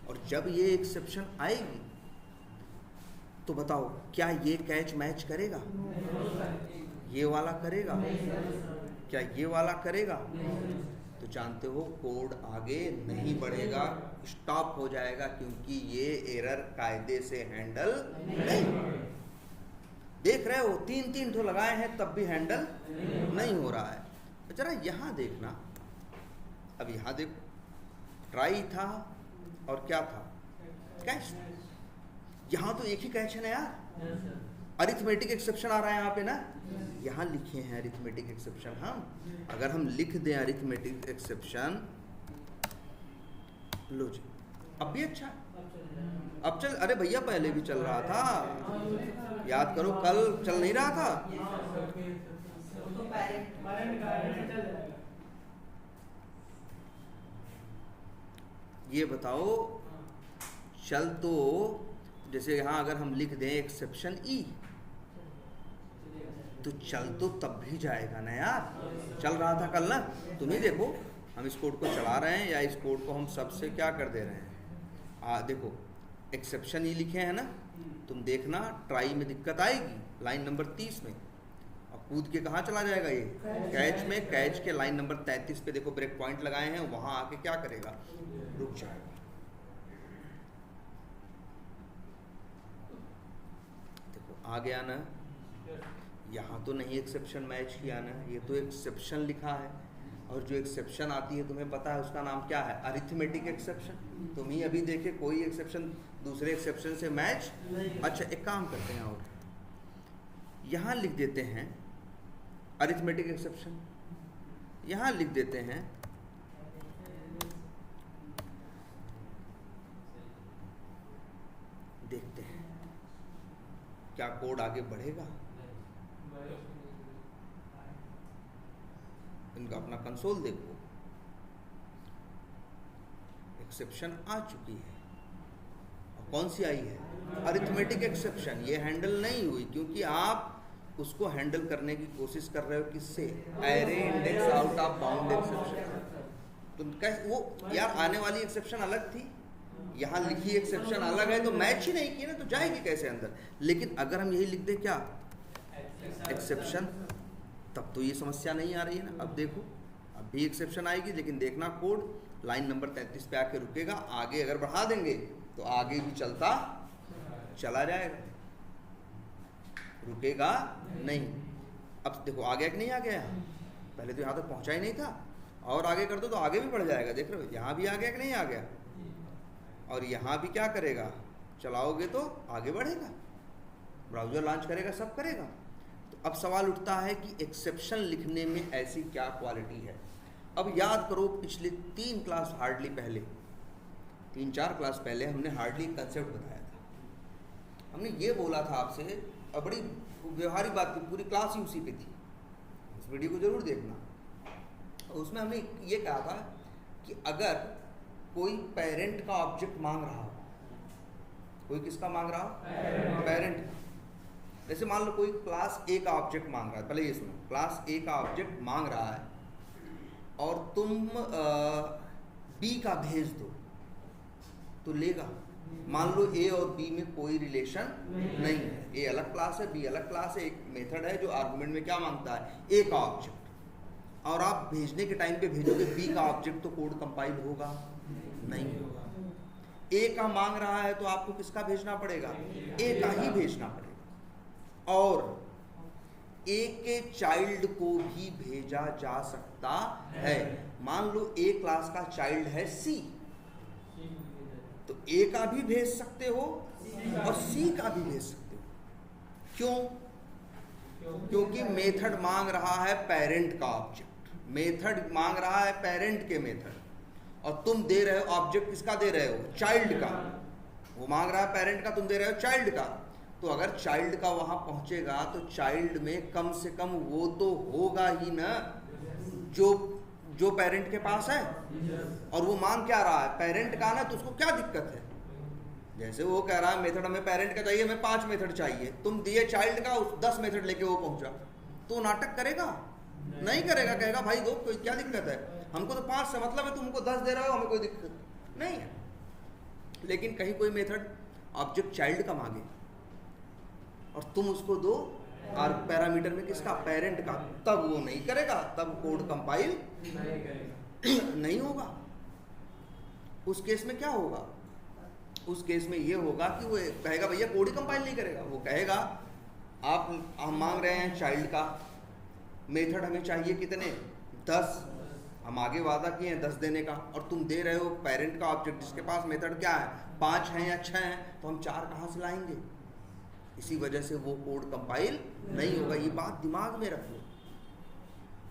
और जब ये एक्सेप्शन आएगी तो बताओ क्या ये कैच मैच करेगा? ये वाला करेगा? क्या ये वाला करेगा? तो जानते हो कोड आगे नहीं बढ़ेगा, स्टॉप हो जाएगा, क्योंकि ये एरर कायदे से हैंडल नहीं। देख रहे हो 3 ठो लगाए हैं तब भी हैंडल नहीं हो रहा है। जरा यहाँ देखना, अब यहाँ देखो, ट्राई था और क्या था? कैच। यहाँ तो एक ही कैच है ना यार, अरिथमेटिक एक्सेप्शन आ रहा है यहाँ पे ना, यहाँ लिखे हैं अरिथमेटिक एक्सेप्शन। हम अगर हम लिख दें अरिथमेटिक एक्सेप्शन, लो जी, अब भी अच्छा, अब चल। अरे भैया पहले भी चल रहा था, याद करो, कल चल नहीं रहा था। ये बताओ, चल तो जैसे यहाँ अगर हम लिख दें एक्सेप्शन ई, तो चल तो तब भी जाएगा ना यार, चल रहा था कल ना। तुम ही देखो, हम इस कोड को चला रहे हैं या इस कोड को हम सबसे क्या कर दे रहे हैं? देखो एक्सेप्शन ई लिखे हैं ना, तुम देखना ट्राई में दिक्कत आएगी लाइन नंबर 30 में, और कूद के कहाँ चला जाएगा ये? कैच में। कैच के लाइन नंबर 33 पे देखो ब्रेक पॉइंट लगाए हैं, वहाँ आके क्या करेगा? रुक जाएगा। देखो आ गया ना, यहाँ तो नहीं एक्सेप्शन मैच किया ना, ये तो एक्सेप्शन लिखा है, और जो एक्सेप्शन आती है तुम्हें पता है उसका नाम क्या है? Arithmetic exception. तुम ही अभी देखे कोई एक्सेप्शन दूसरे एक्सेप्शन से मैच। अच्छा एक काम करते हैं, और यहाँ लिख देते हैं अरिथमेटिक एक्सेप्शन, यहाँ लिख देते हैं देखते हैं क्या कोड आगे बढ़ेगा। इनका अपना कंसोल देखो, एक्सेप्शन आ चुकी है। और कौन सी आई है? Arithmetic exception. ये हैंडल नहीं हुई क्योंकि आप उसको हैंडल करने की कोशिश कर रहे हो किससे? Array index out of bound exception. तो कैसे वो यार, आने वाली एक्सेप्शन अलग थी, यहाँ लिखी एक्सेप्शन अलग है, तो मैच ही नहीं की ना, तो जाएगी कैसे अंदर? लेकिन अगर हम यही लिख दें क्या, एक्सेप्शन, तब तो ये समस्या नहीं आ रही है ना। अब देखो, अब भी एक्सेप्शन आएगी, लेकिन देखना कोड लाइन नंबर 33 पे आके रुकेगा। आगे अगर बढ़ा देंगे तो आगे भी चलता चला जाएगा, रुकेगा नहीं। अब देखो आ गया कि नहीं आ गया? पहले तो यहाँ तक पहुँचा ही नहीं था, और आगे कर दो तो आगे भी बढ़ जाएगा। देख रहे हो, यहाँ भी आ गया कि नहीं आ गया? और यहाँ भी क्या करेगा? चलाओगे तो आगे बढ़ेगा, ब्राउज़र लॉन्च करेगा, सब करेगा। तो अब सवाल उठता है कि एक्सेप्शन लिखने में ऐसी क्या क्वालिटी है। अब याद करो, पिछले 3 क्लास हार्डली पहले, 3-4 क्लास पहले हमने हार्डली कंसेप्ट बताया था। हमने ये बोला था आपसे, और बड़ी व्यवहारिक बात थी, पूरी क्लास ही उसी पे थी, उस वीडियो को जरूर देखना। उसमें हमने ये कहा था कि अगर कोई पेरेंट का ऑब्जेक्ट मांग रहा हो, कोई किसका मांग रहा हो? पेरेंट। जैसे मान लो कोई क्लास ए का ऑब्जेक्ट मांग रहा है, पहले ये सुनो, क्लास ए का ऑब्जेक्ट मांग रहा है और तुम बी का भेज दो तो लेगा। मान लो ए और बी में कोई रिलेशन नहीं है, ए अलग क्लास है, बी अलग क्लास है। एक मेथड है जो आर्गुमेंट में क्या मांगता है? ए का ऑब्जेक्ट। और आप भेजने के टाइम पे भेजोगे बी का ऑब्जेक्ट, तो कोड कंपाइल होगा नहीं होगा। ए का मांग रहा है तो आपको किसका भेजना पड़ेगा? ए का ही भेजना पड़ेगा। और ए के चाइल्ड को भी भेजा जा सकता है। मान लो ए क्लास का चाइल्ड है सी, तो ए का भी भेज सकते हो और सी का भी भेज सकते हो। क्यों? क्योंकि मेथड मांग रहा है पेरेंट का ऑब्जेक्ट, मेथड मांग रहा है पेरेंट के मेथड, और तुम दे रहे हो ऑब्जेक्ट किसका दे रहे हो? चाइल्ड का। वो मांग रहा है पेरेंट का, तुम दे रहे हो चाइल्ड का। तो अगर चाइल्ड का वहां पहुंचेगा तो चाइल्ड में कम से कम वो तो होगा ही ना जो पेरेंट के पास है। और वो मांग क्या रहा है? पेरेंट का ना। तो उसको क्या दिक्कत है? जैसे वो कह रहा है मेथड हमें पेरेंट का चाहिए, हमें 5 मेथड चाहिए, तुम दिए चाइल्ड का, 10 मेथड लेके वो पहुंचा, तो नाटक करेगा? नहीं करेगा, कहेगा भाई दो, कोई क्या दिक्कत है, हमको तो 5 से मतलब है, तुमको 10 दे रहे हो, हमें कोई दिक्कत नहीं है। लेकिन कहीं कोई मेथड ऑब्जेक्ट चाइल्ड का मांगे और तुम उसको दो और पैरामीटर में किसका? पेरेंट का, तब वो नहीं करेगा, तब कोड कंपाइल नहीं होगा। उस केस में क्या होगा? उस केस में ये होगा कि वो कहेगा भैया कोड ही कंपाइल नहीं करेगा। वो कहेगा आप हम मांग रहे हैं चाइल्ड का, मेथड हमें चाहिए कितने? 10, हम आगे वादा किए हैं 10 देने का, और तुम दे रहे हो पेरेंट का ऑब्जेक्ट जिसके पास मेथड क्या है? 5 हैं या 6 हैं, तो हम 4 कहाँ से लाएंगे? इसी वजह से वो कोड कंपाइल नहीं होगा। ये बात दिमाग में रख लो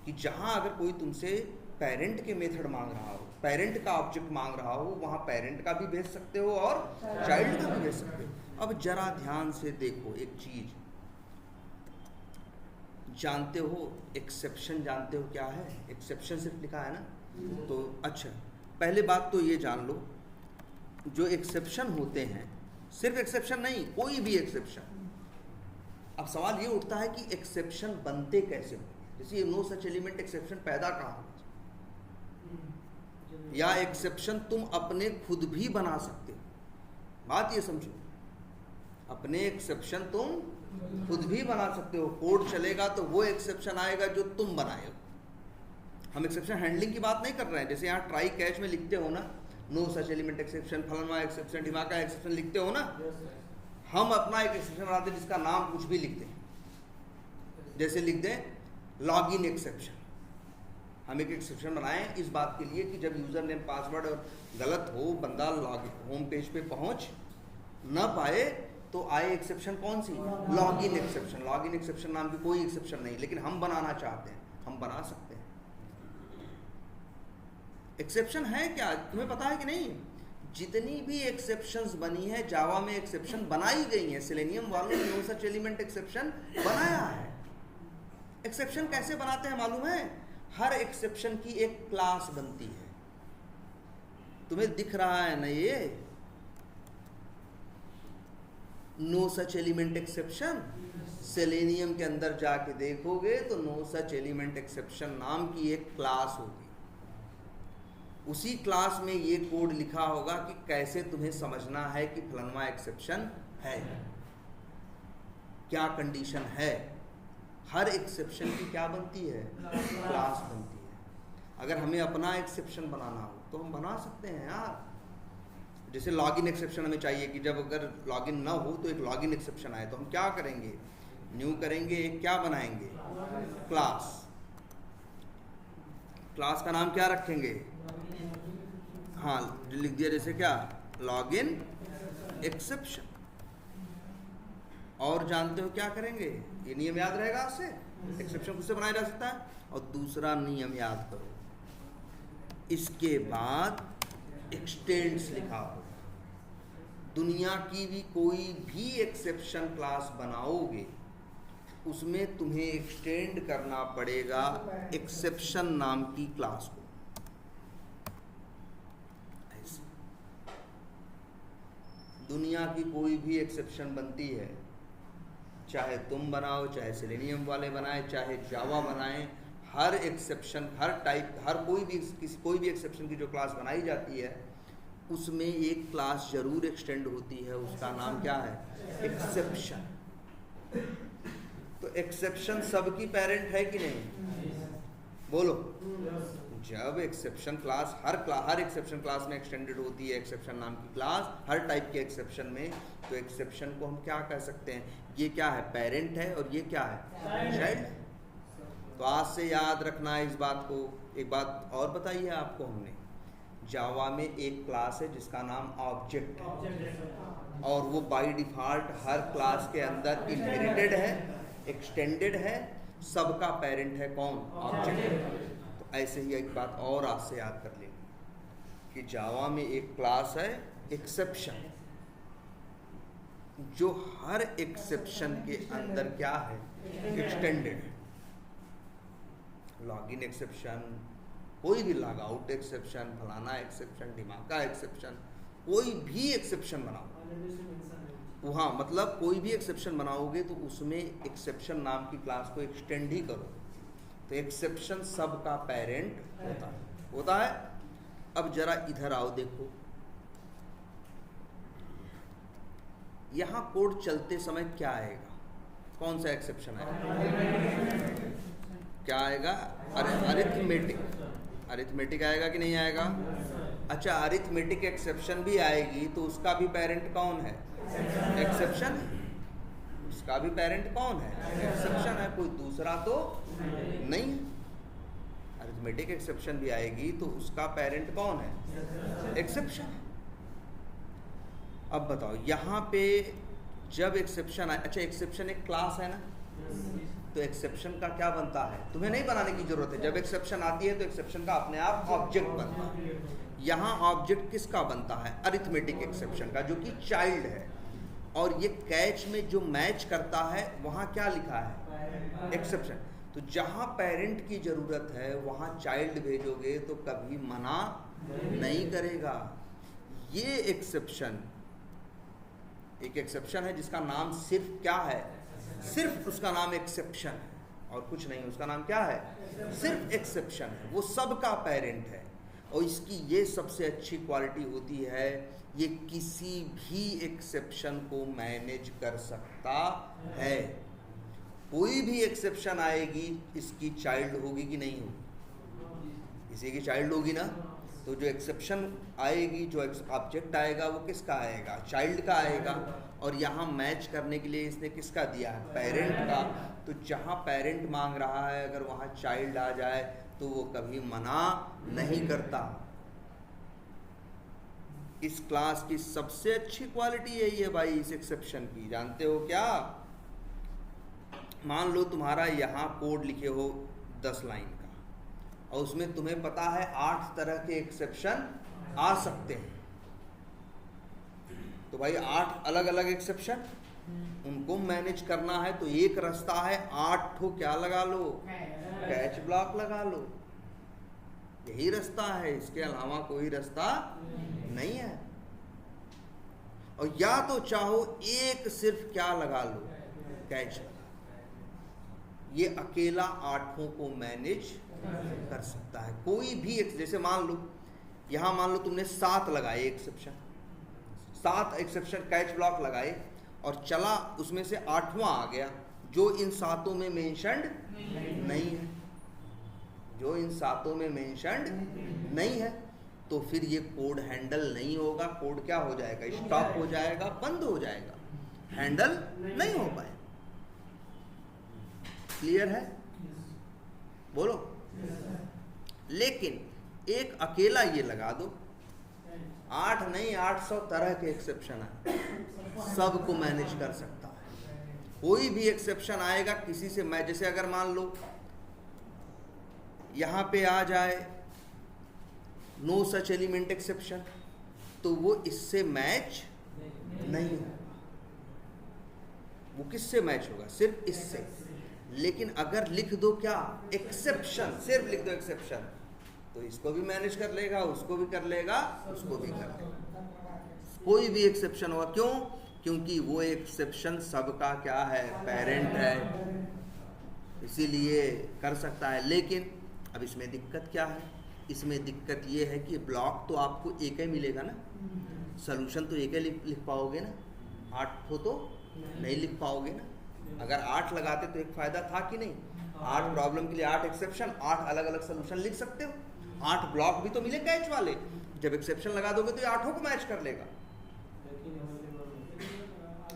कि जहां अगर कोई तुमसे पेरेंट के मेथड मांग रहा हो, पेरेंट का ऑब्जेक्ट मांग रहा हो, वहां पेरेंट का भी भेज सकते हो और चाइल्ड का भी भेज सकते हो। अब जरा ध्यान से देखो एक चीज, जानते हो एक्सेप्शन? जानते हो क्या है एक्सेप्शन? सिर्फ लिखा है ना। तो अच्छा, पहले बात तो ये जान लो, जो एक्सेप्शन होते हैं, सिर्फ एक्सेप्शन नहीं, कोई भी एक्सेप्शन। अब सवाल ये उठता है कि एक्सेप्शन बनते कैसे हो? जैसे नो सच एलिमेंट एक्सेप्शन पैदा कहाँ हो, या एक्सेप्शन तुम अपने खुद भी बना सकते हो। बात ये समझो, अपने एक्सेप्शन तुम खुद भी बना सकते हो। कोड चलेगा तो वो एक्सेप्शन आएगा जो तुम बनाए हो। हम एक्सेप्शन हैंडलिंग की बात नहीं कर रहे हैं। जैसे यहाँ ट्राई कैच में लिखते हो ना, नो सच एलिमेंट एक्सेप्शन, फलाना एक्सेप्शन, ढिमाका एक्सेप्शन लिखते हो ना। हम अपना एक एक्सेप्शन बनाते हैं जिसका नाम कुछ भी लिख दें। जैसे लिख दें लॉग इन एक्सेप्शन। हम एक एक्सेप्शन बनाएं इस बात के लिए कि जब यूजर नेम पासवर्ड और गलत हो, बंदा होम पेज पे पहुंच न पाए, तो आए एक्सेप्शन कौन सी? Log in exception. Log in exception नाम की कोई एक्सेप्शन नहीं, लेकिन हम बनाना चाहते हैं, हम बना सकते हैं। एक्सेप्शन है क्या तुम्हें पता है कि नहीं? जितनी भी एक्सेप्शंस बनी है जावा में एक्सेप्शन बनाई गई हैं, सेलेनियम वालों ने नो सच एलिमेंट एक्सेप्शन बनाया है। एक्सेप्शन कैसे बनाते हैं मालूम है? हर एक्सेप्शन की एक क्लास बनती है। तुम्हें दिख रहा है ना ये no such element exception? Selenium के अंदर जाके देखोगे तो नो सच एलिमेंट एक्सेप्शन नाम की एक क्लास होगी। उसी क्लास में ये कोड लिखा होगा कि कैसे तुम्हें समझना है कि फलाना एक्सेप्शन है, क्या कंडीशन है। हर एक्सेप्शन की क्या बनती है? क्लास बनती है। अगर हमें अपना एक्सेप्शन बनाना हो तो हम बना सकते हैं यार। जैसे लॉगिन एक्सेप्शन हमें चाहिए कि जब अगर लॉगिन ना हो तो एक लॉगिन एक्सेप्शन आए तो हम क्या करेंगे? न्यू करेंगे, एक क्या बनाएंगे? क्लास। क्लास का नाम क्या रखेंगे? हाँ, लिख दिया जैसे क्या? Login exception. और जानते हो क्या करेंगे? ये नियम याद रहेगा आपसे। एक्सेप्शन किससे बनाया जा सकता है? और दूसरा नियम याद करो, इसके बाद एक्सटेंड्स लिखा हो। दुनिया की भी कोई भी एक्सेप्शन क्लास बनाओगे उसमें तुम्हें एक्सटेंड करना पड़ेगा एक्सेप्शन नाम की क्लास को। ऐसे दुनिया की कोई भी एक्सेप्शन बनती है, चाहे तुम बनाओ, चाहे सेलेनियम वाले बनाए, चाहे जावा बनाए, हर एक्सेप्शन, हर टाइप, हर कोई भी एक्सेप्शन की जो क्लास बनाई जाती है उसमें एक क्लास जरूर एक्सटेंड होती है। उसका नाम क्या है? एक्सेप्शन। तो एक्सेप्शन सबकी पेरेंट है कि नहीं? बोलो। जब एक्सेप्शन क्लास हर एक्सेप्शन क्लास में एक्सटेंडेड होती है एक्सेप्शन नाम की क्लास, हर टाइप के एक्सेप्शन में, तो एक्सेप्शन को हम क्या कह सकते हैं? ये क्या है? पेरेंट है, और ये क्या है? चाइल्ड है। तो आज से याद रखना है इस बात को। एक बात और बताइए आपको, हमने जावा में एक क्लास है जिसका नाम ऑब्जेक्ट है, और वो बाय डिफॉल्ट हर क्लास के अंदर इनहेरिटेड है, एक्सटेंडेड है, सबका पेरेंट है कौन? ऑब्जेक्ट। तो ऐसे ही एक बात और आज से याद कर लेंगे कि जावा में एक क्लास है एक्सेप्शन, जो हर एक्सेप्शन के अंदर क्या है? एक्सटेंडेड है। लॉगिन एक्सेप्शन, कोई भी लॉग आउट एक्सेप्शन, फलाना एक्सेप्शन, ढिमाका एक्सेप्शन, कोई भी एक्सेप्शन बनाओ, हाँ मतलब कोई भी एक्सेप्शन बनाओगे तो उसमें एक्सेप्शन नाम की क्लास को एक्सटेंड ही करो। तो एक्सेप्शन सबका पेरेंट होता है। अब जरा इधर आओ, देखो यहां कोड चलते समय क्या आएगा? कौन सा एक्सेप्शन आएगा? क्या आएगा? अरिथमेटिक आएगा कि नहीं आएगा? अच्छा, अरिथमेटिक एक्सेप्शन भी आएगी तो उसका भी पेरेंट कौन है? एक्सेप्शन। उसका भी पेरेंट कौन है? एक्सेप्शन है, कोई दूसरा तो नहीं। अरिथमेटिक एक्सेप्शन भी आएगी तो उसका पेरेंट कौन है? एक्सेप्शन। अब बताओ यहाँ पे जब एक्सेप्शन आए, अच्छा एक्सेप्शन एक क्लास है ना, तो एक्सेप्शन का क्या बनता है? तुम्हें नहीं बनाने की जरूरत है। जब एक्सेप्शन आती है तो एक्सेप्शन का अपने आप ऑब्जेक्ट बनता है। यहाँ ऑब्जेक्ट किसका बनता है? अरिथमेटिक एक्सेप्शन का, जो कि चाइल्ड है। और ये कैच में जो मैच करता है वहाँ क्या लिखा है? एक्सेप्शन। तो जहाँ पेरेंट की जरूरत है वहाँ चाइल्ड भेजोगे तो कभी मना नहीं करेगा। ये एक्सेप्शन एक एक्सेप्शन है जिसका नाम सिर्फ क्या है? सिर्फ उसका नाम एक्सेप्शन है और कुछ नहीं। उसका नाम क्या है? सिर्फ एक्सेप्शन है। वो सबका पेरेंट है और इसकी ये सबसे अच्छी क्वालिटी होती है, ये किसी भी एक्सेप्शन को मैनेज कर सकता है। कोई भी एक्सेप्शन आएगी इसकी चाइल्ड होगी कि नहीं होगी? इसी की चाइल्ड होगी ना। तो जो एक्सेप्शन आएगी, जो ऑब्जेक्ट आएगा वो किसका आएगा? चाइल्ड का आएगा। और यहाँ मैच करने के लिए इसने किसका दिया है? पेरेंट का। तो जहाँ पेरेंट मांग रहा है अगर वहाँ चाइल्ड आ जाए तो वो कभी मना नहीं करता। इस क्लास की सबसे अच्छी क्वालिटी यही है भाई इस एक्सेप्शन की। जानते हो क्या? मान लो तुम्हारा यहाँ कोड लिखे हो 10 लाइन का और उसमें तुम्हें पता है 8 तरह के एक्सेप्शन आ सकते हैं। तो भाई 8 अलग अलग एक्सेप्शन, उनको मैनेज करना है तो एक रास्ता है 8 ठो क्या लगा लो, कैच ब्लॉक लगा लो। यही रास्ता है, इसके अलावा कोई रास्ता नहीं है। और या तो चाहो एक सिर्फ क्या लगा लो, कैच। ये अकेला 8 को मैनेज कर सकता है। कोई भी जैसे मान लो यहां मान लो तुमने 7 लगाए एक्सेप्शन, 7 एक्सेप्शन कैच ब्लॉक लगाए और चला, उसमें से 8वां आ गया जो इन 7 में मेंशन्ड नहीं है, जो इन 7 में मेंशन्ड नहीं है, तो फिर ये कोड हैंडल नहीं होगा। कोड क्या हो जाएगा, स्टॉप हो जाएगा, बंद हो जाएगा, हैंडल नहीं हो पाए। क्लियर है? बोलो। लेकिन एक अकेला ये लगा दो, 8 नहीं 800 तरह के एक्सेप्शन है, सबको मैनेज कर सकता है। कोई भी एक्सेप्शन आएगा किसी से मैं, जैसे अगर मान लो यहां पे आ जाए नो सच एलिमेंट एक्सेप्शन, तो वो इससे मैच नहीं होगा। वो किससे मैच होगा, सिर्फ इससे। लेकिन अगर लिख दो क्या, एक्सेप्शन, सिर्फ लिख दो एक्सेप्शन, तो इसको भी मैनेज कर लेगा, उसको भी कर लेगा, उसको भी कर लेगा। कोई भी एक्सेप्शन होगा, क्यों? क्योंकि वो एक्सेप्शन सबका क्या है, पेरेंट है, इसीलिए कर सकता है। लेकिन अब इसमें दिक्कत क्या है, इसमें दिक्कत ये है कि ब्लॉक तो आपको एक ही मिलेगा ना, सॉल्यूशन तो एक ही लिख पाओगे ना, 8 तो नहीं लिख पाओगे ना। अगर 8 लगाते तो एक फायदा था कि नहीं, 8 प्रॉब्लम के लिए 8 एक्सेप्शन, 8 अलग अलग सोल्यूशन लिख सकते हो, 8 ब्लॉक भी तो मिले कैच वाले। जब एक्सेप्शन लगा दोगे तो ये 8 को मैच कर लेगा।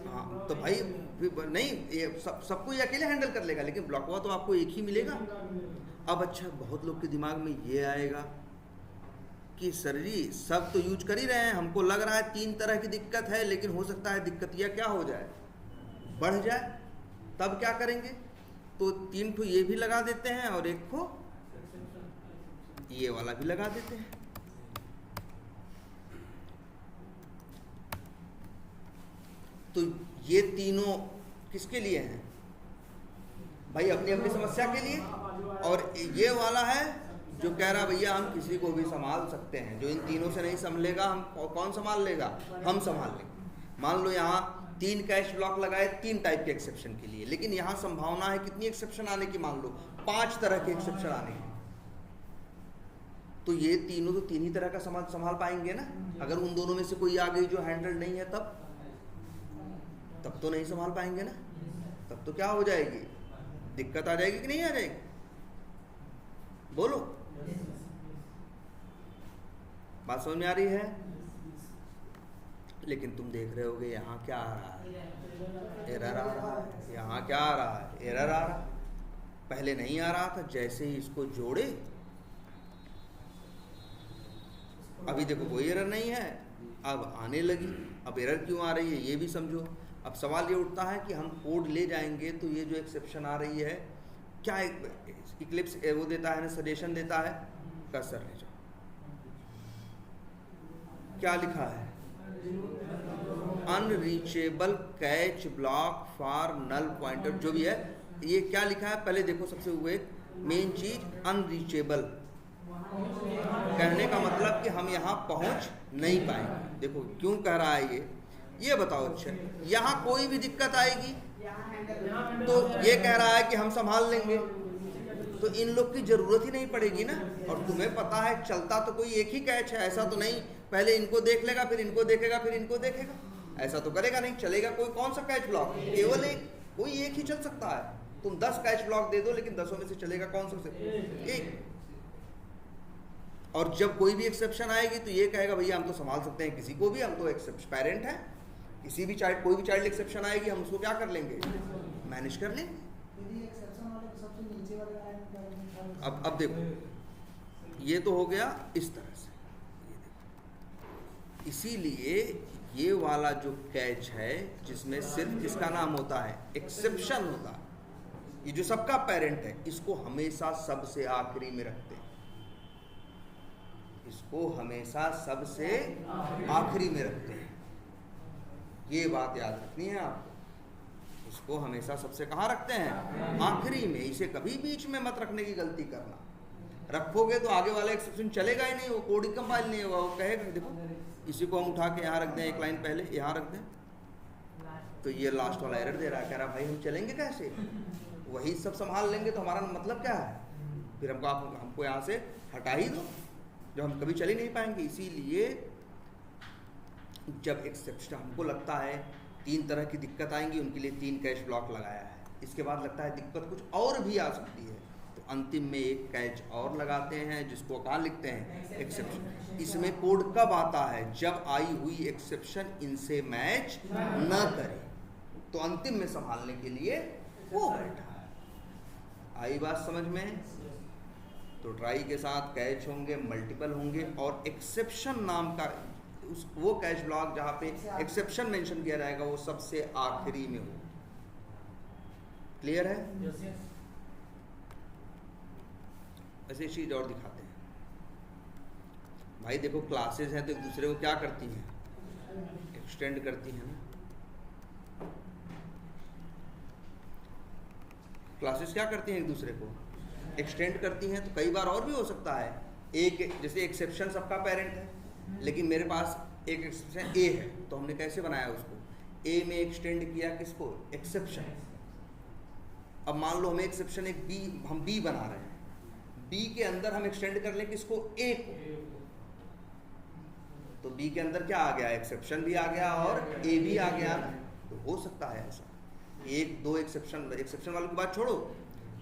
हाँ, तो भाई नहीं, ये सबको ये अकेले हैंडल कर लेगा, लेकिन ब्लॉक हुआ तो आपको एक ही मिलेगा। अब अच्छा, बहुत लोग के दिमाग में ये आएगा कि सर जी सब तो यूज कर ही रहे हैं, हमको लग रहा है 3 तरह की दिक्कत है, लेकिन हो सकता है दिक्कत यह क्या हो जाए, बढ़ जाए, तब क्या करेंगे? तो 3 ठो ये भी लगा देते हैं और 1 ठो ये वाला भी लगा देते हैं। तो ये तीनों किसके लिए हैं भाई, अपनी अपनी समस्या के लिए। और ये वाला है जो कह रहा भैया हम किसी को भी संभाल सकते हैं, जो इन तीनों से नहीं संभलेगा हम कौन संभाल लेगा, हम संभाल लेंगे। मान लो यहाँ 3 कैश ब्लॉक लगाए 3 टाइप के एक्सेप्शन के लिए, लेकिन यहाँ संभावना है कितनी एक्सेप्शन आने की, मान लो 5 तरह के एक्सेप्शन आने की। तो ये तीनों तो 3 ही तरह का संभाल पाएंगे ना। अगर उन दोनों में से कोई आ गई जो हैंडल नहीं है, तब तो नहीं संभाल पाएंगे ना। तब तो क्या हो जाएगी, दिक्कत आ जाएगी कि नहीं आ जाएगी, बोलो। बात समझ में आ रही है? लेकिन तुम देख रहे होगे यहाँ क्या आ रहा है, एरर आ रहा है। यहाँ क्या आ रहा है, एरर आ रहा है। पहले नहीं आ रहा था, जैसे ही इसको जोड़े अभी देखो कोई एरर नहीं है, अब आने लगी। अब एरर क्यों आ रही है ये भी समझो। अब सवाल ये उठता है कि हम कोड ले जाएंगे तो ये जो एक्सेप्शन आ रही है, क्या इक्लिप्स वो देता है ना, सजेशन देता है, कर्सर ले जाओ, क्या लिखा है, unreachable catch block for null pointer, जो भी है ये क्या लिखा है। पहले देखो सबसे हुए मेन चीज अनरीचेबल, कहने का मतलब कि हम यहाँ पहुंच नहीं पाएंगे। देखो क्यों कह रहा है ये बताओ। अच्छा, यहाँ कोई भी दिक्कत आएगी तो ये कह रहा है कि हम संभाल लेंगे, तो इन लोग की जरूरत ही नहीं पड़ेगी ना। और तुम्हें पता है चलता तो कोई एक ही कैच है, ऐसा तो नहीं पहले इनको देख लेगा फिर इनको देखेगा फिर इनको देखेगा, ऐसा तो करेगा नहीं। चलेगा कोई कौन सा कैच ब्लॉक, केवल एक, कोई एक ही चल सकता है। तुम 10 कैच ब्लॉक दे दो, लेकिन 10 में से चलेगा कौन सा, एक। और जब कोई भी एक्सेप्शन आएगी तो ये कहेगा भैया हम तो संभाल सकते हैं किसी को भी, हम तो एक्सेप्शन पेरेंट है, किसी भी चाइल्ड, कोई भी चाइल्ड एक्सेप्शन आएगी हम उसको क्या कर लेंगे, मैनेज कर लेंगे। अब देखो ये तो हो गया इस तरह से, इसीलिए ये वाला जो कैच है जिसमें सिर्फ किसका नाम होता है, एक्सेप्शन होता है, ये जो सबका पेरेंट है, इसको हमेशा सबसे आखिरी में रखते हैं, इसको हमेशा सबसे आखिरी में रखते हैं। ये बात याद रखनी है आपको। इसको हमेशा सबसे कहाँ रखते हैं? आखिरी में। इसे कभी बीच में मत रखने की गलती करना। रखोगे तो आगे वाला एक्सेप्शन चलेगा ही नहीं, वो कोड ही कंपाइल नहीं होगा। वो कहेगा देखो इसी को हम उठा के यहाँ रख दें, एक लाइन पहले यहाँ रख दें, तो ये लास्ट वाला एरर दे रहा है। कह रहा भाई हम चलेंगे कैसे, वही सब संभाल लेंगे तो हमारा मतलब क्या है? फिर हमको यहाँ से हटा ही दो, जब हम कभी चल ही नहीं पाएंगे। इसीलिए जब एक्सेप्शन हमको लगता है 3 तरह की दिक्कत आएंगी, उनके लिए 3 कैच ब्लॉक लगाया है। इसके बाद लगता है दिक्कत कुछ और भी आ सकती है, तो अंतिम में एक कैच और लगाते हैं, जिसको कहाँ लिखते हैं? एक्सेप्शन। इसमें कोड कब आता है? जब आई हुई एक्सेप्शन इनसे मैच न करे, तो अंतिम में संभालने के लिए वो बैठा है। आई बात समझ में? तो ट्राई के साथ कैच होंगे, मल्टीपल होंगे, और एक्सेप्शन नाम का वो कैच ब्लॉक जहाँ पे एक्सेप्शन मेंशन किया जाएगा वो सबसे आखिरी में हो। क्लियर है? ऐसे चीज और दिखाते हैं भाई। देखो क्लासेस हैं तो एक दूसरे को क्या करती हैं? एक्सटेंड करती हैं ना। क्लासेस क्या करती हैं? एक दूसरे को एक्सटेंड करती हैं। तो कई बार और भी हो सकता है, एक जैसे एक्सेप्शन सबका पेरेंट है, लेकिन मेरे पास एक एक्सेप्शन ए है, तो हमने कैसे बनाया उसको? ए में एक्सटेंड किया किसको? एक्सेप्शन। अब मान लो हमें एक्सेप्शन एक बी, हम बी बना रहे हैं, बी के अंदर हम एक्सटेंड कर लें किसको? ए को। तो बी के अंदर क्या आ गया? एक्सेप्शन भी आ गया और ए भी आ गया। तो हो सकता है ऐसा, एक दो एक्सेप्शन वालों की बात छोड़ो,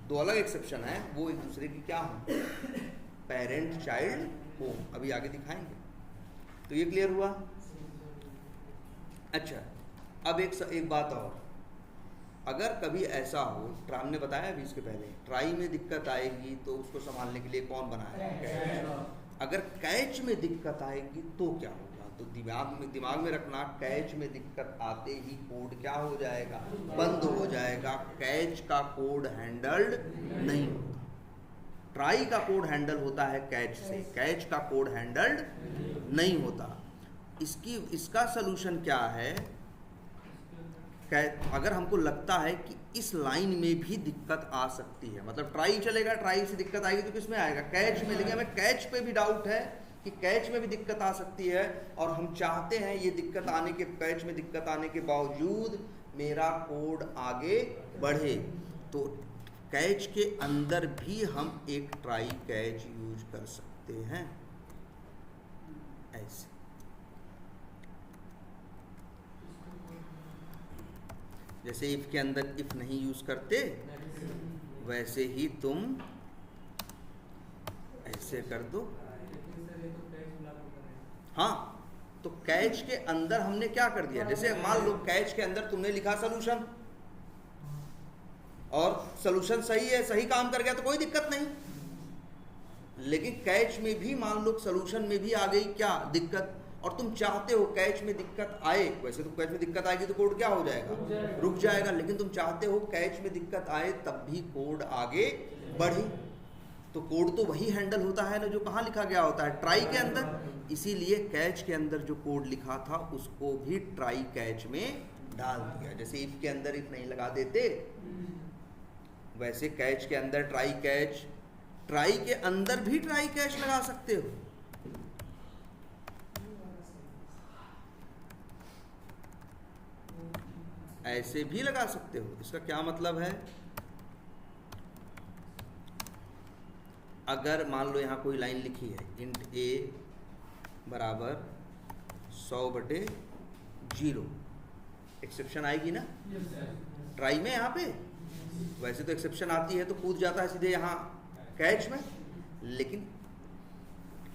2 अलग एक्सेप्शन है, वो एक दूसरे की क्या हो? पेरेंट चाइल्ड हो। अभी आगे दिखाएंगे। तो ये क्लियर हुआ? अच्छा, अब एक बात और, अगर कभी ऐसा हो, हमने बताया अभी इसके पहले, ट्राई में दिक्कत आएगी तो उसको संभालने के लिए कौन बनाया? कैच। अगर कैच में दिक्कत आएगी तो क्या होगा? तो दिमाग में रखना, कैच में दिक्कत आते ही कोड क्या हो जाएगा? बंद हो जाएगा। कैच का कोड हैंडल्ड नहीं होता। ट्राई का कोड हैंडल होता है कैच से, कैच का कोड हैंडल्ड नहीं होता। इसका सलूशन क्या है? अगर हमको लगता है कि इस लाइन में भी दिक्कत आ सकती है, मतलब ट्राई चलेगा, ट्राई से दिक्कत आएगी तो किसमें आएगा? कैच में। लेकिन हमें कैच पे भी डाउट है कि कैच में भी दिक्कत आ सकती है, और हम चाहते हैं ये दिक्कत आने के, कैच में दिक्कत आने के बावजूद मेरा कोड आगे बढ़े, तो कैच के अंदर भी हम एक ट्राई कैच यूज कर सकते हैं। ऐसे जैसे इफ के अंदर इफ नहीं यूज करते, वैसे ही तुम ऐसे कर दो। हाँ, तो कैच के अंदर हमने क्या कर दिया? जैसे मान लो कैच के अंदर तुमने लिखा सलूशन, और सलूशन सही है, सही काम कर गया तो कोई दिक्कत नहीं। लेकिन कैच में भी मान लो सलूशन में भी आ गई क्या? दिक्कत। और तुम चाहते हो कैच में दिक्कत आए, वैसे तो कैच में दिक्कत आएगी तो कोड क्या हो जाएगा? रुक जाएगा। लेकिन तुम चाहते हो कैच में दिक्कत आए तब भी कोड आगे बढ़े, तो कोड तो वही हैंडल होता है ना जो कहाँ लिखा गया होता है? ट्राई के अंदर। इसीलिए कैच के अंदर जो कोड लिखा था उसको भी ट्राई कैच में डाल दिया। जैसे इफ के अंदर इफ नहीं लगा देते, वैसे कैच के अंदर ट्राई कैच, ट्राई के अंदर भी ट्राई कैच लगा सकते हो। ऐसे भी लगा सकते हो। इसका क्या मतलब है? अगर मान लो यहाँ कोई लाइन लिखी है, इंट ए बराबर 100/0, एक्सेप्शन आएगी ना ट्राई में? यहाँ पे वैसे तो एक्सेप्शन आती है तो कूद जाता है सीधे यहाँ कैच में, लेकिन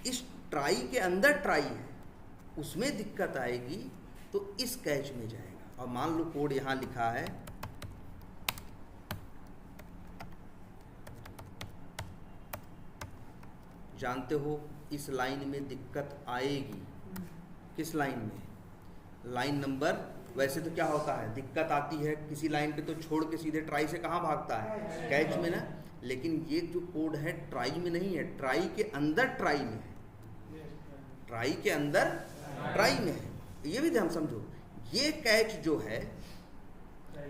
इस ट्राई के अंदर ट्राई है, उसमें दिक्कत आएगी तो इस कैच में जाएगा। और मान लो कोड यहाँ लिखा है, जानते हो इस लाइन में दिक्कत आएगी। किस लाइन में? लाइन नंबर, वैसे तो क्या होता है, दिक्कत आती है किसी लाइन पे तो छोड़ के सीधे ट्राई से कहाँ भागता है? कैच में ना। लेकिन ये जो कोड है ट्राई में नहीं है, ट्राई के अंदर ट्राई में है, ट्राई के अंदर ट्राई में है। ये भी ध्यान समझो, ये कैच जो है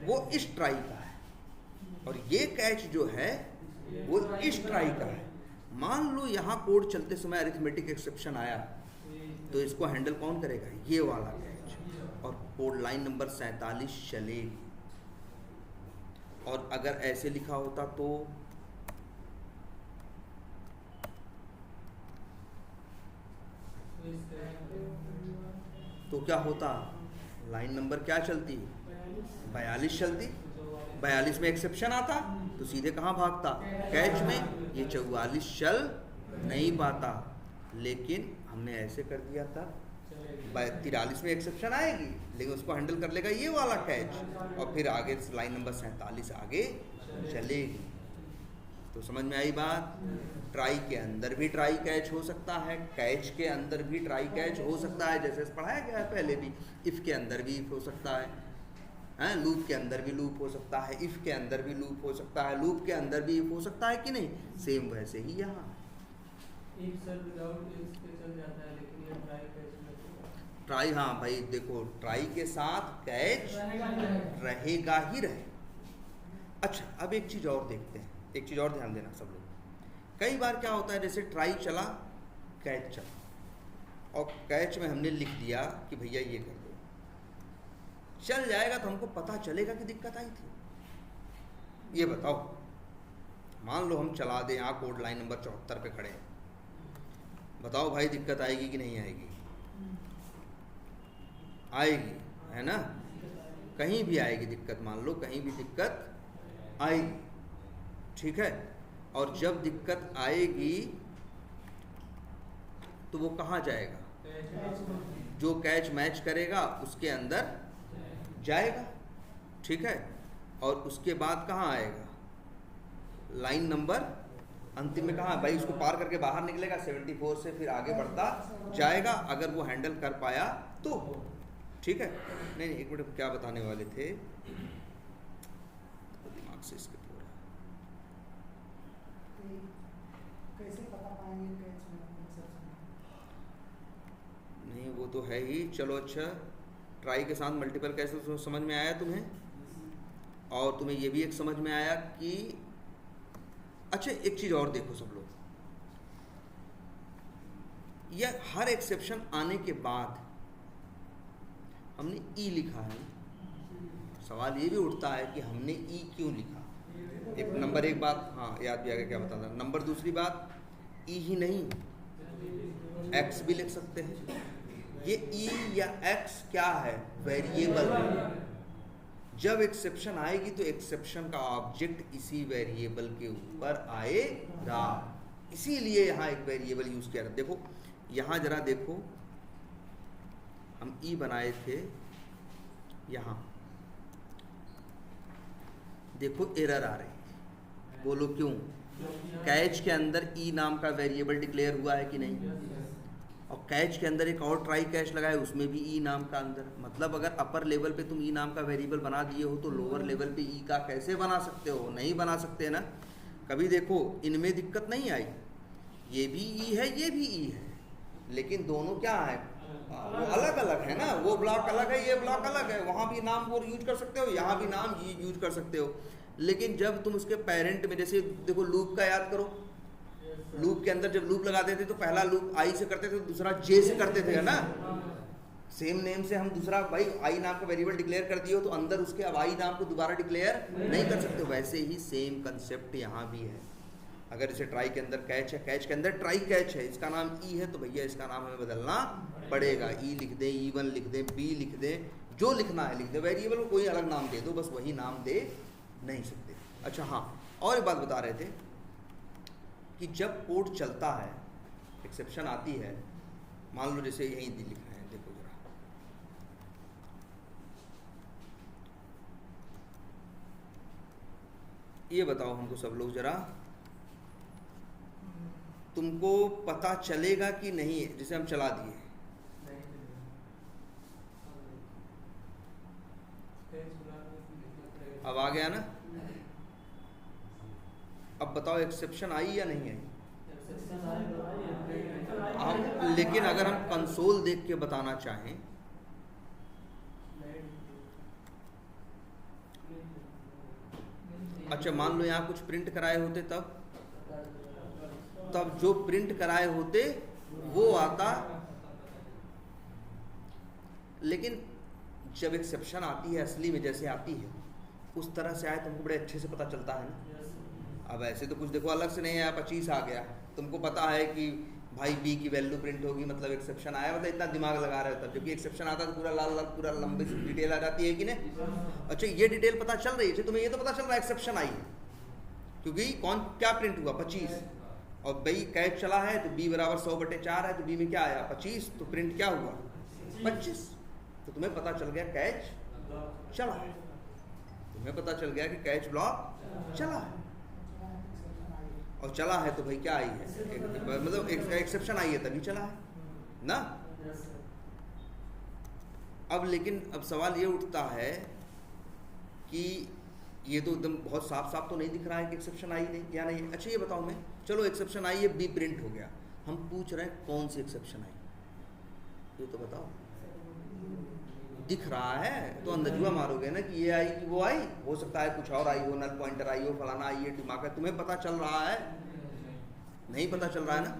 वो इस ट्राई का है और ये कैच जो है वो इस ट्राई का है। मान लो यहाँ कोड चलते समय अरिथमेटिक एक्सेप्शन आया तो इसको हैंडल कौन करेगा? ये वाला कैच। और कोड लाइन नंबर 47 चलेगी। और अगर ऐसे लिखा होता तो क्या होता? लाइन नंबर क्या चलती? 42 चलती। 42 में एक्सेप्शन आता तो सीधे कहाँ भागता? कैच में। ये 44 चल नहीं पाता, लेकिन हमने ऐसे कर दिया था। 43 में एक्सेप्शन आएगी लेकिन उसको हैंडल कर लेगा ये वाला कैच और फिर आगे लाइन नंबर 47 आगे चलेगी। तो समझ में आई बात? ट्राई के अंदर भी ट्राई कैच हो सकता है, कैच के अंदर भी ट्राई कैच हो सकता है, जैसे पढ़ाया गया है पहले भी। इफ के अंदर भी इफ हो सकता है, लूप के अंदर भी लूप हो सकता है, इफ के अंदर भी लूप हो सकता है, लूप के अंदर भी इफ हो सकता है कि नहीं? सेम वैसे ही यहाँ ट्राई। हाँ भाई देखो, ट्राई के साथ कैच रहेगा ही रहे। अच्छा, अब एक चीज़ और देखते हैं, एक चीज़ और ध्यान देना सब लोग। कई बार क्या होता है, जैसे ट्राई चला, कैच चला और कैच में हमने लिख दिया कि भैया ये कर दो, चल जाएगा तो हमको पता चलेगा कि दिक्कत आई थी? ये बताओ। मान लो हम चला दें, यहाँ कोड लाइन नंबर 74 पे खड़े हैं, बताओ भाई दिक्कत आएगी कि नहीं आएगी? आएगी, है ना? कहीं भी आएगी दिक्कत, मान लो कहीं भी दिक्कत आएगी, ठीक है। और जब दिक्कत आएगी तो वो कहाँ जाएगा? जो कैच मैच करेगा उसके अंदर जाएगा, ठीक है। और उसके बाद कहाँ आएगा? लाइन नंबर अंतिम में कहाँ? भाई उसको पार करके बाहर निकलेगा 74 से, फिर आगे बढ़ता जाएगा अगर वो हैंडल कर पाया तो, ठीक है। नहीं एक मिनट, क्या बताने वाले थे, तो दिमाग से इसके पूरा कैसे पता पाएंगे कैच नहीं, वो तो है ही। चलो अच्छा, ट्राई के साथ मल्टीपल कैसे समझ में आया तुम्हें? और तुम्हें ये भी एक समझ में आया कि अच्छा एक चीज़ और देखो सब लोग, यह हर एक्सेप्शन आने के बाद हमने ई लिखा है। सवाल ये भी उठता है कि हमने ई क्यों लिखा? एक नंबर, एक बात हाँ याद भी आ गया, क्या बताना। नंबर दूसरी बात, ई ही नहीं एक्स भी लिख सकते हैं। ये ई या एक्स क्या है? वेरिएबल। जब एक्सेप्शन आएगी तो एक्सेप्शन का ऑब्जेक्ट इसी वेरिएबल के ऊपर आएगा, इसीलिए यहाँ एक वेरिएबल यूज किया। देखो यहाँ जरा देखो, हम ई बनाए थे, यहाँ देखो एरर आ रही है। बोलो क्यों? कैच के अंदर ई नाम का वेरिएबल डिक्लेयर हुआ है कि नहीं? और कैच के अंदर एक और ट्राई कैच लगाए, उसमें भी ई नाम का अंदर। मतलब अगर अपर लेवल पे तुम ई नाम का वेरिएबल बना दिए हो तो लोअर लेवल पे ई का कैसे बना सकते हो? नहीं बना सकते ना। कभी देखो इनमें दिक्कत नहीं आई, ये भी ई है ये भी ई है, लेकिन दोनों क्या है? वो अलग अलग है ना, वो ब्लॉक अलग है ये ब्लॉक अलग है। वहाँ भी नाम वो यूज कर सकते हो, यहाँ भी नाम यूज कर सकते हो। लेकिन जब तुम उसके पेरेंट में, जैसे देखो लूप का याद करो, लूप के अंदर जब लूप लगाते थे तो पहला लूप आई से करते थे, दूसरा जे से करते थे, है ना? सेम नेम से हम दूसरा, भाई आई नाम का वेरिएबल डिक्लेयर कर दिए हो तो अंदर उसके अब आई नाम को दोबारा डिक्लेयर नहीं कर सकते। वैसे ही सेम कंसेप्ट यहाँ भी है। अगर इसे ट्राई के अंदर कैच है, कैच के अंदर ट्राई कैच है, इसका नाम ई है तो भैया इसका नाम हमें बदलना पड़ेगा। ई लिख दें, E1 लिख दें, बी लिख दें, जो लिखना है लिख दें। वेरिएबल को कोई अलग नाम दे दो, बस वही नाम दे नहीं सकते। अच्छा हाँ, और एक बात बता रहे थे कि जब कोड चलता है, एक्सेप्शन आती है, मान लो जैसे यहीं लिख रहे हैं, देखो जरा, ये बताओ हमको सब लोग जरा, तुमको पता चलेगा कि नहीं? जैसे हम चला दिए, अब आ गया ना? अब बताओ एक्सेप्शन आई या नहीं आई? हम लेकिन अगर हम कंसोल देख के बताना चाहें अच्छा मान लो यहाँ कुछ प्रिंट कराए होते तब जो प्रिंट कराए होते वो आता, लेकिन जब एक्सेप्शन आती है असली में जैसे आती है उस तरह से आए तो हमको बड़े अच्छे से पता चलता है ना। अब ऐसे तो कुछ देखो अलग से नहीं आया, 25 आ गया, तुमको पता है कि भाई बी की वैल्यू प्रिंट होगी मतलब एक्सेप्शन आया, मतलब इतना दिमाग लगा रहे हो तब, जबकि एक्सेप्शन आता है तो पूरा लाल लाल पूरा लंबी सी डिटेल आ जाती है कि नहीं। अच्छा ये डिटेल पता चल रही है, तुम्हें ये तो पता चल रहा है एक्सेप्शन आई है, क्योंकि कौन क्या प्रिंट हुआ 25, और भाई कैच चला है तो b बराबर 100/4 है, तो b में क्या आया 25, तो प्रिंट क्या हुआ 25, तो तुम्हें पता चल गया कैच चला है, तुम्हें पता चल गया कि कैच ब्लॉक चला है, और चला है तो भाई क्या आई है, मतलब एक्सेप्शन आई है तभी चला है ना। अब लेकिन अब सवाल ये उठता है कि ये तो एकदम बहुत साफ साफ तो नहीं दिख रहा है कि एक्सेप्शन आई नहीं या नहीं। अच्छा ये बताओ, मैं चलो एक्सेप्शन आई है, बी प्रिंट हो गया, हम पूछ रहे हैं कौन सी एक्सेप्शन आई, ये तो बताओ। दिख रहा है तो अंदाजुआ मारोगे ना कि ये आई कि वो आई, हो सकता है कुछ और आई हो, नल पॉइंटर आई हो, फलाना आई है, दिमाग, तुम्हें पता चल रहा है नहीं पता चल रहा है ना।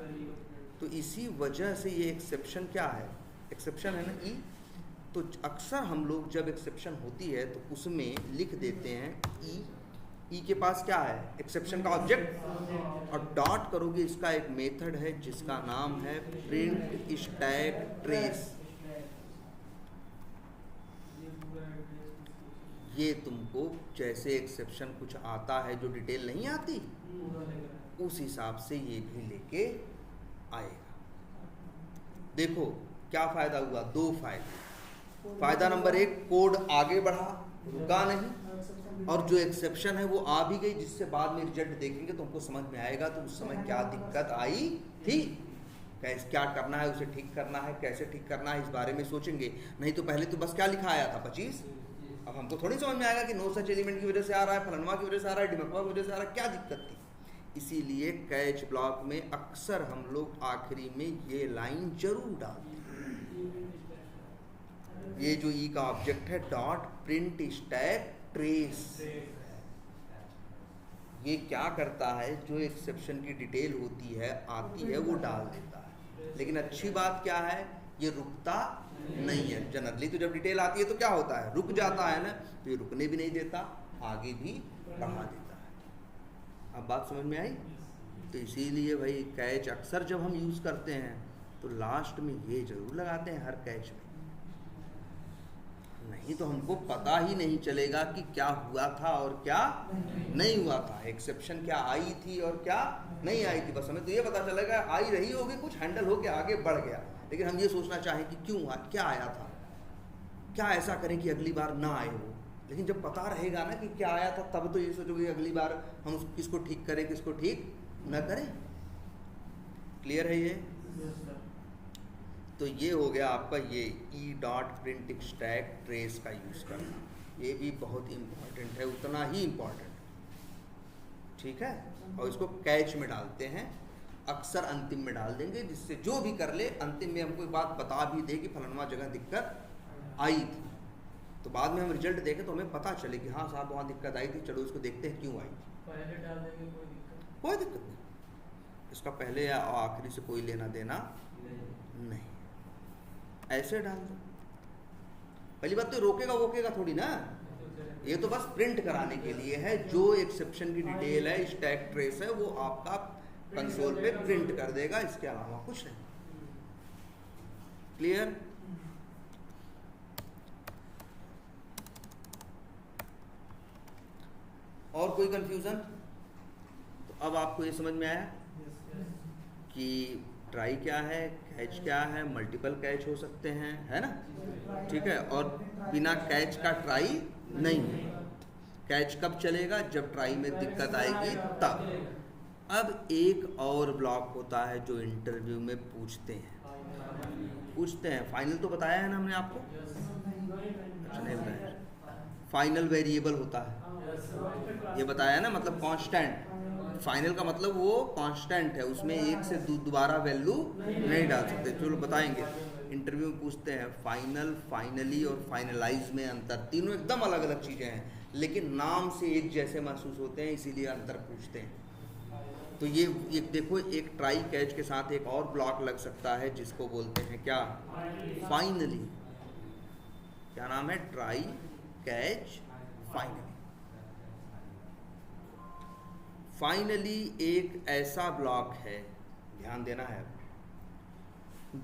तो इसी वजह से ये एक्सेप्शन क्या है, एक्सेप्शन है ना ई। तो अक्सर हम लोग जब एक्सेप्शन होती है तो उसमें लिख देते हैं ई के पास क्या है एक्सेप्शन का ऑब्जेक्ट, और डॉट करोगे, इसका एक मेथड है जिसका नाम है प्रिंट स्टैक ट्रेस। ये तुमको जैसे एक्सेप्शन कुछ आता है जो डिटेल नहीं आती उस हिसाब से ये भी लेके आएगा। देखो क्या फायदा हुआ, 2 फायदे। फायदा नंबर 1, कोड आगे बढ़ा, रुका नहीं, और जो एक्सेप्शन है वो आ भी गई, जिससे बाद में रिजल्ट देखेंगे तो हमको समझ में आएगा तो उस समय क्या दिक्कत आई थी, कैसे क्या करना है, उसे ठीक करना है, कैसे ठीक करना है, इस बारे में सोचेंगे। नहीं तो पहले तो बस क्या लिखा आया था 25, अब हमको थोड़ी समझ में आएगा कि नो सच एलिमेंट की वजह से आ रहा है, फलनवा की वजह से आ रहा है, डिमकवा की वजह से आ रहा है, क्या दिक्कत थी। इसीलिए कैच ब्लॉक में अक्सर हम लोग आखिरी में ये लाइन जरूर डालते हैं, ये जो ई का ऑब्जेक्ट है डॉट प्रिंट स्टैक ट्रेस। ये क्या करता है, जो एक्सेप्शन की डिटेल होती है आती है वो डाल देता है, लेकिन अच्छी बात क्या है ये रुकता नहीं है। जनरली तो जब डिटेल आती है तो क्या होता है, रुक जाता है ना, तो ये रुकने भी नहीं देता, आगे भी बढ़ा देता है। अब बात समझ में आई। तो इसीलिए भाई कैच अक्सर जब हम यूज़ करते हैं तो लास्ट में ये जरूर लगाते हैं हर कैच में, नहीं तो हमको पता ही नहीं चलेगा कि क्या हुआ था और क्या नहीं हुआ था, एक्सेप्शन क्या आई थी और क्या नहीं आई थी। बस हमें तो ये पता चलेगा आई रही होगी, कुछ हैंडल होके आगे बढ़ गया, लेकिन हम ये सोचना चाहें कि क्यों क्या आया था, क्या ऐसा करें कि अगली बार ना आए वो। लेकिन जब पता रहेगा ना कि क्या आया था तब तो ये सोचोगे अगली बार हम किसको ठीक करें किसको ठीक न करें। क्लियर है ये। तो ये हो गया आपका ये E dot print stack trace का यूज़ करना, ये भी बहुत इम्पॉर्टेंट है, उतना ही इम्पॉर्टेंट, ठीक है। और इसको कैच में डालते हैं, अक्सर अंतिम में डाल देंगे, जिससे जो भी कर ले अंतिम में हमको एक बात बता भी दे कि फलानवा जगह दिक्कत आई थी, तो बाद में हम रिजल्ट देखें तो हमें पता चले कि हाँ साहब वहाँ दिक्कत आई थी, चलो इसको देखते हैं क्यों आई थी। पहले डाल देंगे कोई दिक्कत नहीं, इसका पहले या आखिरी से कोई लेना देना नहीं, ऐसे डाल दो। पहली बात तो रोकेगा वोकेगा थोड़ी ना, ये तो बस प्रिंट कराने के लिए है, जो एक्सेप्शन की डिटेल है स्टैक ट्रेस है वो आपका कंसोल पे प्रिंट कर देगा, इसके अलावा कुछ नहीं। क्लियर। और कोई कंफ्यूजन? तो अब आपको ये समझ में आया कि ट्राई क्या है, कैच क्या है, मल्टीपल कैच हो सकते हैं, है ना, ठीक है। और बिना कैच का ट्राई नहीं है। कैच कब चलेगा, जब ट्राई में दिक्कत आएगी तब। अब एक और ब्लॉक होता है जो इंटरव्यू में पूछते हैं, फाइनल तो बताया है ना हमने आपको, अच्छा नहीं बताया। फाइनल वेरिएबल होता है, ये बताया ना, मतलब कांस्टेंट। फाइनल का मतलब वो कांस्टेंट है, उसमें एक से दोबारा वैल्यू नहीं डाल सकते, चलो बताएंगे। इंटरव्यू में पूछते हैं फाइनल, फाइनली और फाइनलाइज में अंतर, तीनों एकदम अलग अलग चीज़ें हैं, लेकिन नाम से एक जैसे महसूस होते हैं, इसीलिए अंतर पूछते हैं। तो ये देखो, एक ट्राई कैच के साथ एक और ब्लॉक लग सकता है जिसको बोलते हैं क्या? फाइनली। क्या नाम है? Try catch finally. फाइनली एक ऐसा ब्लॉक है, ध्यान देना है,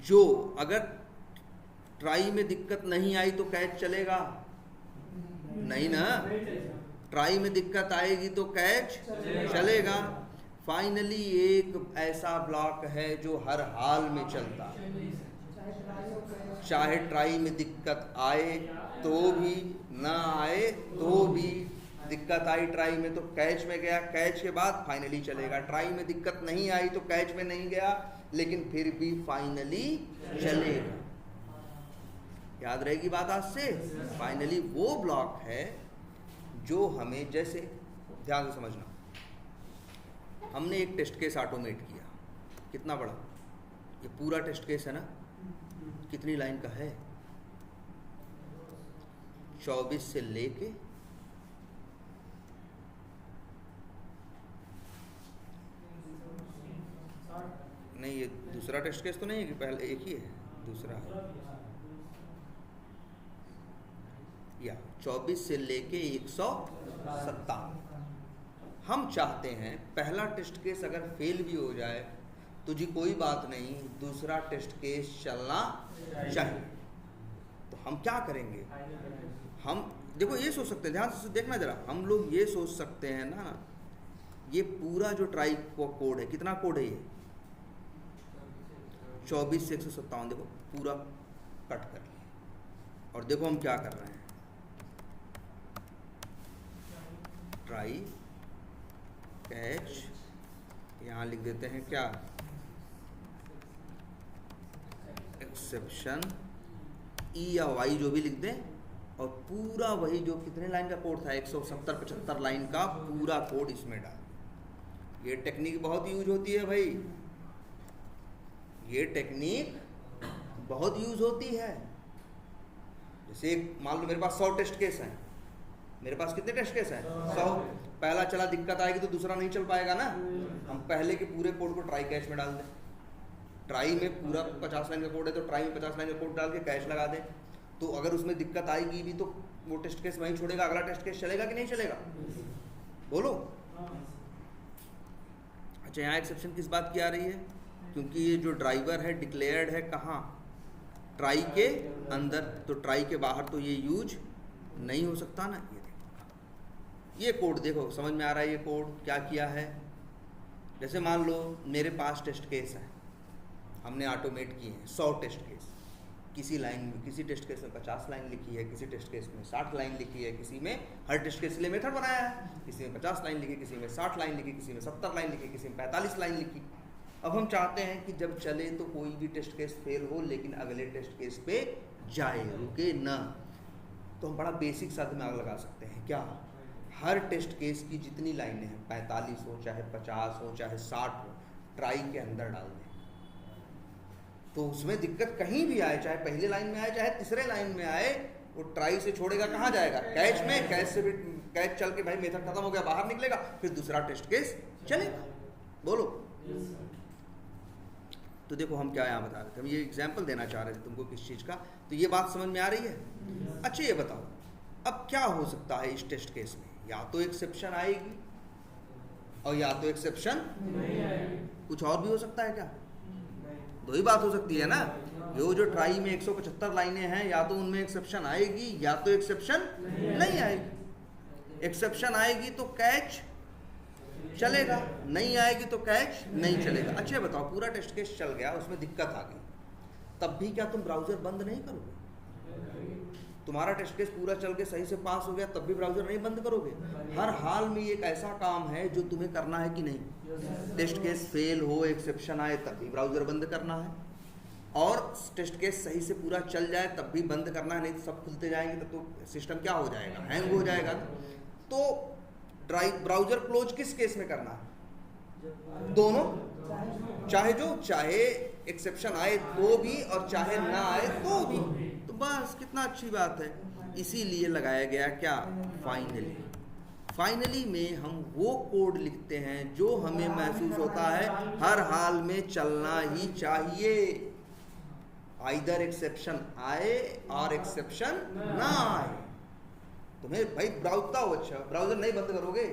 जो अगर ट्राई में दिक्कत नहीं आई तो कैच चलेगा नहीं ना। ट्राई में दिक्कत आएगी तो कैच चलेगा। फाइनली एक ऐसा ब्लॉक है जो हर हाल में चलता है, चाहे ट्राई में दिक्कत आए तो भी, ना आए तो भी। दिक्कत आई ट्राई में तो कैच में गया, कैच के बाद फाइनली चलेगा। ट्राई में दिक्कत नहीं आई तो कैच में नहीं गया, लेकिन फिर भी फाइनली चलेगा। याद रहेगी बात आज से? फाइनली वो ब्लॉक है जो हमें, जैसे ध्यान से समझना, हमने एक टेस्ट केस ऑटोमेट किया, कितना बड़ा, ये पूरा टेस्ट केस है ना, कितनी लाइन का है? 24 से लेके नहीं, ये दूसरा टेस्ट केस तो नहीं है कि पहले एक ही है? दूसरा, या 24 से लेके 157। हम चाहते हैं पहला टेस्ट केस अगर फेल भी हो जाए तो जी कोई बात नहीं, दूसरा टेस्ट केस चलना चाहिए। तो हम क्या करेंगे? हम देखो ये सोच सकते हैं, ध्यान से देखना जरा, हम लोग ये सोच सकते हैं ना, ये पूरा जो ट्राई कोड है, कितना कोड है ये? 24 से 157। देखो पूरा कट कर लिया, और देखो हम क्या कर रहे हैं, ट्राई कैच, यहाँ लिख देते हैं क्या? एक्सेप्शन, ई या वाई जो भी लिख दें, और पूरा वही जो कितने लाइन का कोड था, 170-75 लाइन का पूरा कोड इसमें डाल। ये टेक्निक बहुत यूज होती है भाई, ये टेक्निक बहुत यूज होती है। जैसे मान लो मेरे पास 100 टेस्ट केस हैं, मेरे पास कितने टेस्ट केस हैं? 100। पहला चला, दिक्कत आएगी तो दूसरा नहीं चल पाएगा ना। हम पहले के पूरे कोड को ट्राई कैच में डाल दें। ट्राई में पूरा 50 लाइन का कोड है तो ट्राई में 50 लाइन का कोड डाल के कैच लगा दें। तो अगर उसमें दिक्कत आएगी भी तो वो टेस्ट केस वहीं छोड़ेगा, अगला टेस्ट केस चलेगा कि नहीं चलेगा? बोलो। अच्छा, यहाँ एक्सेप्शन किस बात की आ रही है? क्योंकि ये जो ड्राइवर है डिक्लेयर्ड है कहाँ? ट्राई के अंदर, तो ट्राई के बाहर तो ये यूज नहीं हो सकता ना। ये देखो, ये कोड देखो, समझ में आ रहा है? ये कोड क्या किया है? जैसे मान लो मेरे पास टेस्ट केस है, हमने ऑटोमेट किए हैं 100 टेस्ट केस। किसी लाइन में, किसी टेस्ट केस में 50 लाइन लिखी है, किसी टेस्ट केस में 60 लाइन लिखी है, किसी में हर टेस्ट केस के लिए मेथड बनाया है, किसी में 50 लाइन लिखी, किसी में 60 लाइन लिखी, किसी में 70 लाइन लिखी, किसी में 45 लाइन लिखी। अब हम चाहते हैं कि जब चले तो कोई भी टेस्ट केस फेल हो लेकिन अगले टेस्ट केस पे जाए, रुके ना। तो हम बड़ा बेसिक सा दिमाग लगा सकते हैं। क्या? हर टेस्ट केस की जितनी लाइनें हैं, 45 हो चाहे 50 हो चाहे 60 हो, ट्राई के अंदर डाल दें। तो उसमें दिक्कत कहीं भी आए, चाहे पहले लाइन में आए चाहे तीसरे लाइन में आए, वो ट्राई से छोड़ेगा कहाँ जाएगा? कैच में। कैच से भी कैच चल के भाई मेथड खत्म हो गया, बाहर निकलेगा, फिर दूसरा टेस्ट केस चलेगा। बोलो। तो देखो हम क्या यहाँ बता रहे थे, हम ये एग्जाम्पल देना चाह रहे थे तुमको किस चीज़ का। तो ये बात समझ में आ रही है? अच्छा ये बताओ, अब क्या हो सकता है इस टेस्ट केस में? या तो एक्सेप्शन आएगी और या तो एक्सेप्शन नहीं आएगी। कुछ और भी हो सकता है क्या? दो ही बात हो सकती है ना। ये जो ट्राई में 175 लाइनें हैं, या तो उनमें एक्सेप्शन आएगी या तो एक्सेप्शन नहीं आएगी। एक्सेप्शन आएगी तो कैच चलेगा, नहीं आएगी तो कैच नहीं चलेगा। अच्छा बताओ, पूरा टेस्ट केस चल गया, उसमें दिक्कत आ गई, तब भी क्या तुम ब्राउजर बंद नहीं करोगे? तुम्हारा टेस्ट केस पूरा चल के सही से पास हो गया, तब भी ब्राउजर नहीं बंद करोगे? हर हाल में ये एक ऐसा काम है जो तुम्हें करना है कि नहीं? टेस्ट केस फेल हो, एक्सेप्शन आए, तब भी ब्राउजर बंद करना है, और टेस्ट केस सही से पूरा चल जाए तब भी बंद करना है, नहीं तो सब खुलते जाएंगे, तब तो सिस्टम क्या हो जाएगा? हैंग हो जाएगा। तो ब्राउजर क्लोज किस केस में करना है? दोनों, चाहे एक्सेप्शन आए तो भी और चाहे ना आए तो भी। तो बस कितना अच्छी बात है। इसीलिए लगाया गया क्या, फाइनली। फाइनली में हम वो कोड लिखते हैं जो हमें महसूस होता है हर हाल में चलना ही चाहिए, आइदर एक्सेप्शन आए और एक्सेप्शन ना आए। तुम्हें भाई ब्राउजर हो, अच्छा ब्राउजर नहीं बंद करोगे,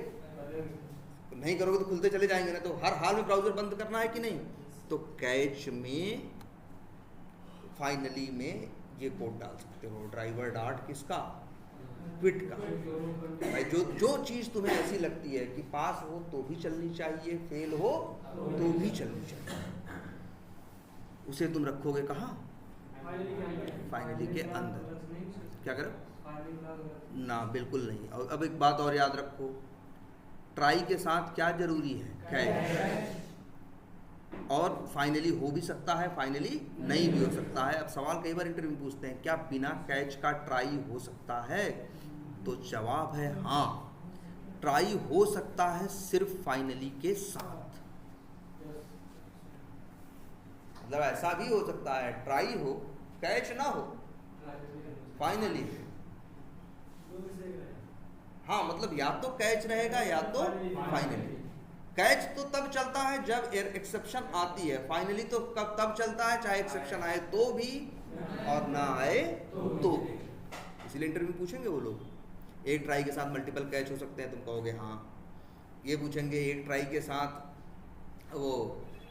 नहीं करोगे तो खुलते चले जाएंगे ना, तो हर हाल में ब्राउजर बंद करना है कि नहीं। तो कैच में फाइनली में ये कोड डाल सकते हो, ड्राइवर डॉट किसका, क्विट का। भाई जो चीज तुम्हें ऐसी लगती है कि पास हो तो भी चलनी चाहिए, फेल हो तो भी चलनी चाहिए, उसे तुम रखोगे कहाँ, फाइनली के अंदर। क्या करो ना, बिल्कुल नहीं। और अब एक बात और याद रखो, ट्राई के साथ क्या जरूरी है, कैच। और फाइनली हो भी सकता है, फाइनली नहीं भी हो सकता है। अब सवाल कई बार इंटरव्यू में पूछते हैं क्या बिना कैच का ट्राई हो सकता है, तो जवाब है हाँ, ट्राई हो सकता है सिर्फ फाइनली के साथ। मतलब ऐसा भी हो सकता है ट्राई हो कैच ना हो, फाइनली। हाँ मतलब या तो कैच रहेगा या तो फाइनली। कैच तो तब चलता है जब एक्सेप्शन आती है, फाइनली तो कब तब चलता है चाहे एक्सेप्शन आए तो भी और ना आए तो भी। इसलिए इंटरव्यू पूछेंगे वो लोग, एक ट्राई के साथ मल्टीपल कैच हो सकते हैं, तुम कहोगे हाँ। ये पूछेंगे एक ट्राई के साथ वो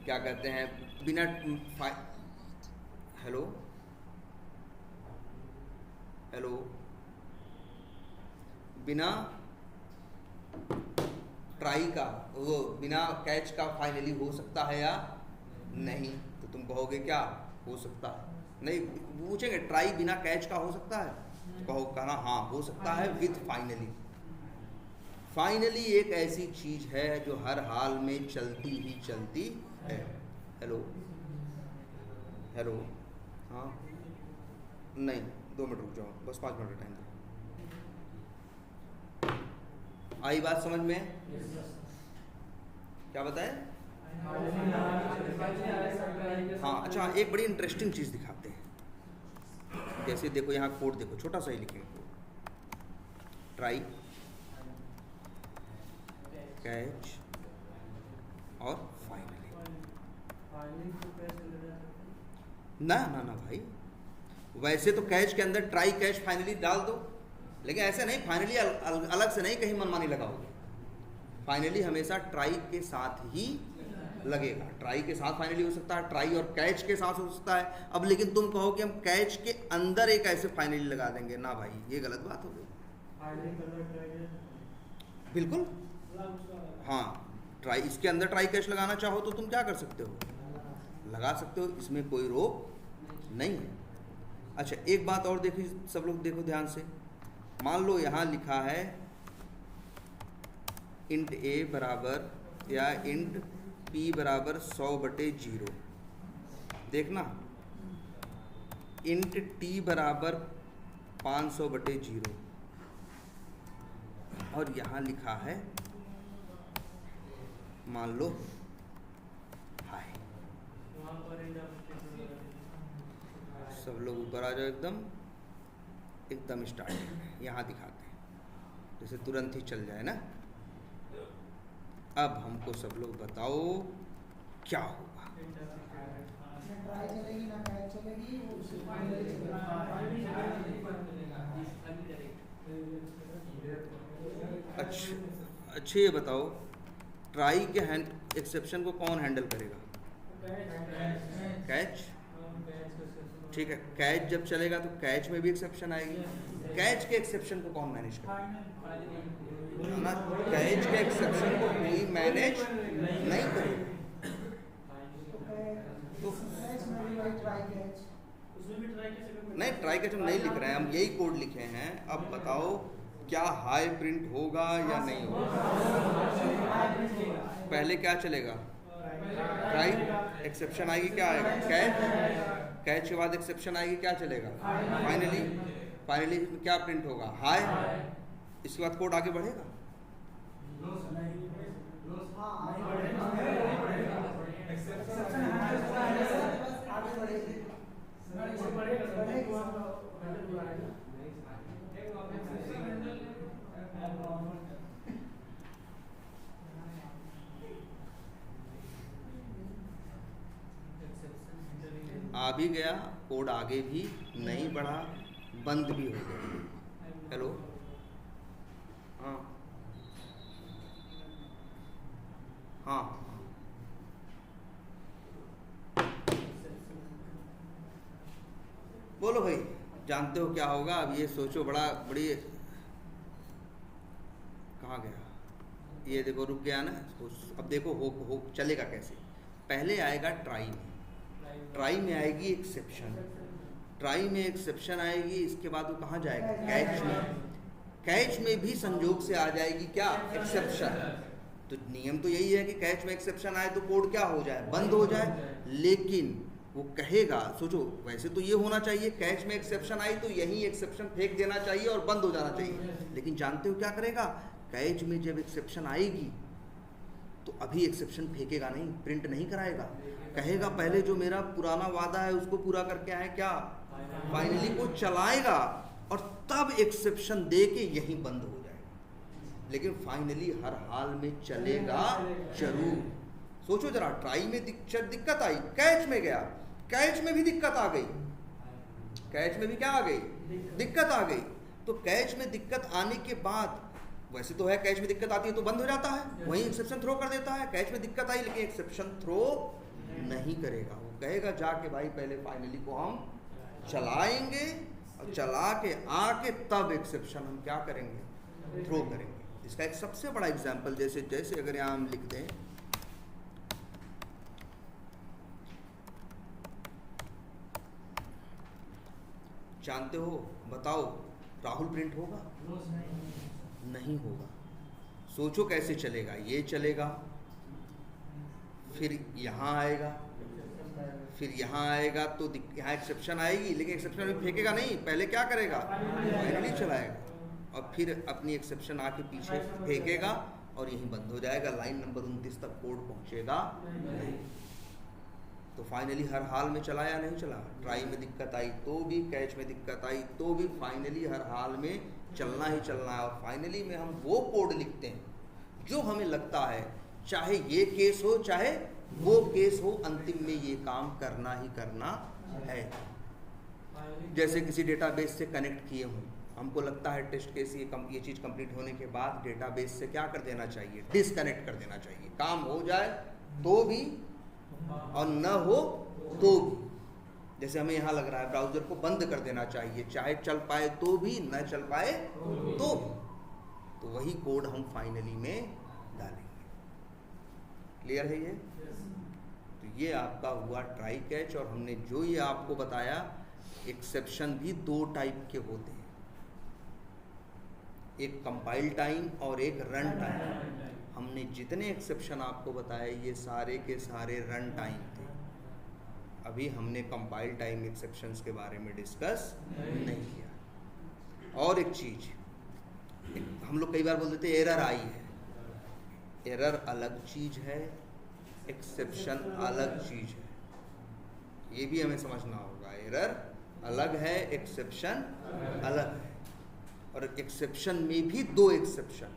क्या कहते हैं बिना हेलो हेलो बिना ट्राई का, वो बिना कैच का फाइनली हो सकता है या नहीं, तो तुम कहोगे क्या, हो सकता है। नहीं पूछेंगे ट्राई बिना कैच का हो सकता है, तो कहो कहना हाँ हो सकता है विद फाइनली। फाइनली एक ऐसी चीज है जो हर हाल में चलती ही चलती है। हेलो हेलो हाँ नहीं 2 मिनट रुक जाओ, बस 5 मिनट का टाइम दो। आई बात समझ में? क्या बताएं? हाँ अच्छा, एक बड़ी इंटरेस्टिंग चीज दिखाते हैं। जैसे देखो यहाँ कोड देखो, छोटा सा ही लिखेंगे कोड, ट्राई कैच और फाइनली। ना ना ना भाई, वैसे तो कैच के अंदर ट्राई कैच फाइनली डाल दो, लेकिन ऐसे नहीं, फाइनली अलग से नहीं कहीं मनमानी लगाओगे। फाइनली हमेशा ट्राई के साथ ही लगेगा। ट्राई के साथ फाइनली हो सकता है, ट्राई और कैच के साथ हो सकता है। अब लेकिन तुम कहो कि हम कैच के अंदर एक ऐसे फाइनली लगा देंगे, ना भाई ये गलत बात हो गई। बिल्कुल हाँ, ट्राई इसके अंदर ट्राई कैच लगाना चाहो तो तुम क्या कर सकते हो, लगा सकते हो, इसमें कोई रोक नहीं है। अच्छा एक बात और देखो, सब लोग देखो ध्यान से। मान लो यहाँ लिखा है इंट ए बराबर या इंट पी बराबर 100/0। देखना इंट टी बराबर 500/0 और यहाँ लिखा है मान लो हाय। सब लोग ऊपर आ जाओ, एकदम स्टार्टिंग यहाँ दिखाते हैं, जैसे तुरंत ही चल जाए ना। अब हमको सब लोग बताओ क्या होगा। अच्छा ये बताओ, ट्राई के एक्सेप्शन को कौन हैंडल करेगा? कैच। ठीक है, कैच जब चलेगा तो कैच में भी एक्सेप्शन आएगी। कैच के एक्सेप्शन को कौन मैनेज करेगा? ना, कैच के एक्सेप्शन को कोई मैनेज नहीं करेगा। तो नहीं, ट्राई कैच हम नहीं लिख रहे हैं, हम यही कोड लिखे हैं। अब बताओ क्या हाई प्रिंट होगा या नहीं होगा? पहले क्या चलेगा? ट्राई, एक्सेप्शन आएगी, क्या आएगा? कैच, कैच के बाद एक्सेप्शन आएगी, क्या चलेगा? फाइनली, फाइनली क्या प्रिंट होगा? हाई। इसके बाद कोड आगे बढ़ेगा। भी गया, कोड आगे भी नहीं बढ़ा, बंद भी हो गया। हेलो, हाँ हाँ, बोलो भाई, जानते हो क्या होगा? अब ये सोचो, बड़ी कहाँ गया ये? देखो रुक गया ना। अब देखो हो चलेगा कैसे। पहले आएगा ट्राई में आएगी एक्सेप्शन, ट्राई में एक्सेप्शन आएगी, इसके बाद वो कहाँ जाएगा? कैच में। कैच में भी संजोग से आ जाएगी क्या? एक्सेप्शन। तो नियम तो यही है कि कैच में एक्सेप्शन आए तो कोड क्या हो जाए? बंद हो जाए। लेकिन वो कहेगा, सोचो, वैसे तो ये होना चाहिए, कैच में एक्सेप्शन आई तो यही एक्सेप्शन फेंक देना चाहिए और बंद हो जाना चाहिए। लेकिन जानते हो क्या करेगा? कैच में जब एक्सेप्शन आएगी तो अभी एक्सेप्शन फेंकेगा नहीं, प्रिंट नहीं कराएगा। कहेगा पहले जो मेरा पुराना वादा है उसको पूरा करके आए, क्या? फाइनली को चलाएगा और तब एक्सेप्शन दे के यही बंद हो जाएगा। लेकिन फाइनली हर हाल में चलेगा जरूर। सोचो जरा, ट्राई में दिक्कत आई, कैच में गया, कैच में भी दिक्कत आ गई, कैच में भी क्या आ गई? दिक्कत आ गई। तो कैच में दिक्कत आने के बाद, वैसे तो है कैच में दिक्कत आती है तो बंद हो जाता है, वहीं एक्सेप्शन थ्रो कर देता है। कैच में दिक्कत आई लेकिन एक्सेप्शन थ्रो नहीं करेगा। वो कहेगा जाके भाई पहले फाइनली को हम चलाएंगे और चला के आके तब एक्सेप्शन हम क्या करेंगे? थ्रो करेंगे। इसका एक सबसे बड़ा एग्जाम्पल, जैसे अगर यहाँ हम लिख दें, जानते हो, बताओ, राहुल प्रिंट होगा? नहीं होगा। सोचो कैसे चलेगा? ये चलेगा, फिर यहाँ आएगा, फिर यहाँ आएगा तो यहाँ एक्सेप्शन आएगी, लेकिन एक्सेप्शन में फेंकेगा नहीं, पहले क्या करेगा? फाइनली चलाएगा और फिर अपनी एक्सेप्शन आके पीछे फेंकेगा और यहीं बंद हो जाएगा। लाइन नंबर 29 तक कोड पहुँचेगा नहीं। तो फाइनली हर हाल में चला या नहीं चला? ट्राई में दिक्कत आई तो भी, कैच में दिक्कत आई तो भी, फाइनली हर हाल में चलना ही चलना है। और फाइनली में हम वो कोड लिखते हैं जो हमें लगता है, चाहे ये केस हो चाहे वो केस हो, अंतिम में ये काम करना ही करना है। जैसे किसी डेटाबेस से कनेक्ट किए हों, हमको लगता है टेस्ट केस ये चीज़ कंप्लीट होने के बाद डेटाबेस से क्या कर देना चाहिए? डिसकनेक्ट कर देना चाहिए। काम हो जाए तो भी और न हो तो भी। जैसे हमें यहाँ लग रहा है ब्राउज़र को बंद कर देना चाहिए, चाहे चल पाए तो भी, न चल पाए तो भी। तो वही कोड हम फाइनली में डालेंगे। क्लियर है ये? तो ये आपका हुआ ट्राई कैच। और हमने जो ये आपको बताया, एक्सेप्शन भी 2 टाइप के होते हैं, एक कंपाइल टाइम और एक रन टाइम। हमने जितने एक्सेप्शन आपको बताए ये सारे के सारे रन टाइम थे। अभी हमने कंपाइल टाइम एक्सेप्शंस के बारे में डिस्कस नहीं किया। और एक चीज़, हम लोग कई बार बोल देते एरर आई है। एरर अलग चीज़ है, एक्सेप्शन अलग चीज़ है, ये भी हमें समझना होगा। एरर अलग है, एक्सेप्शन अलग है। और एक्सेप्शन में भी 2 एक्सेप्शन,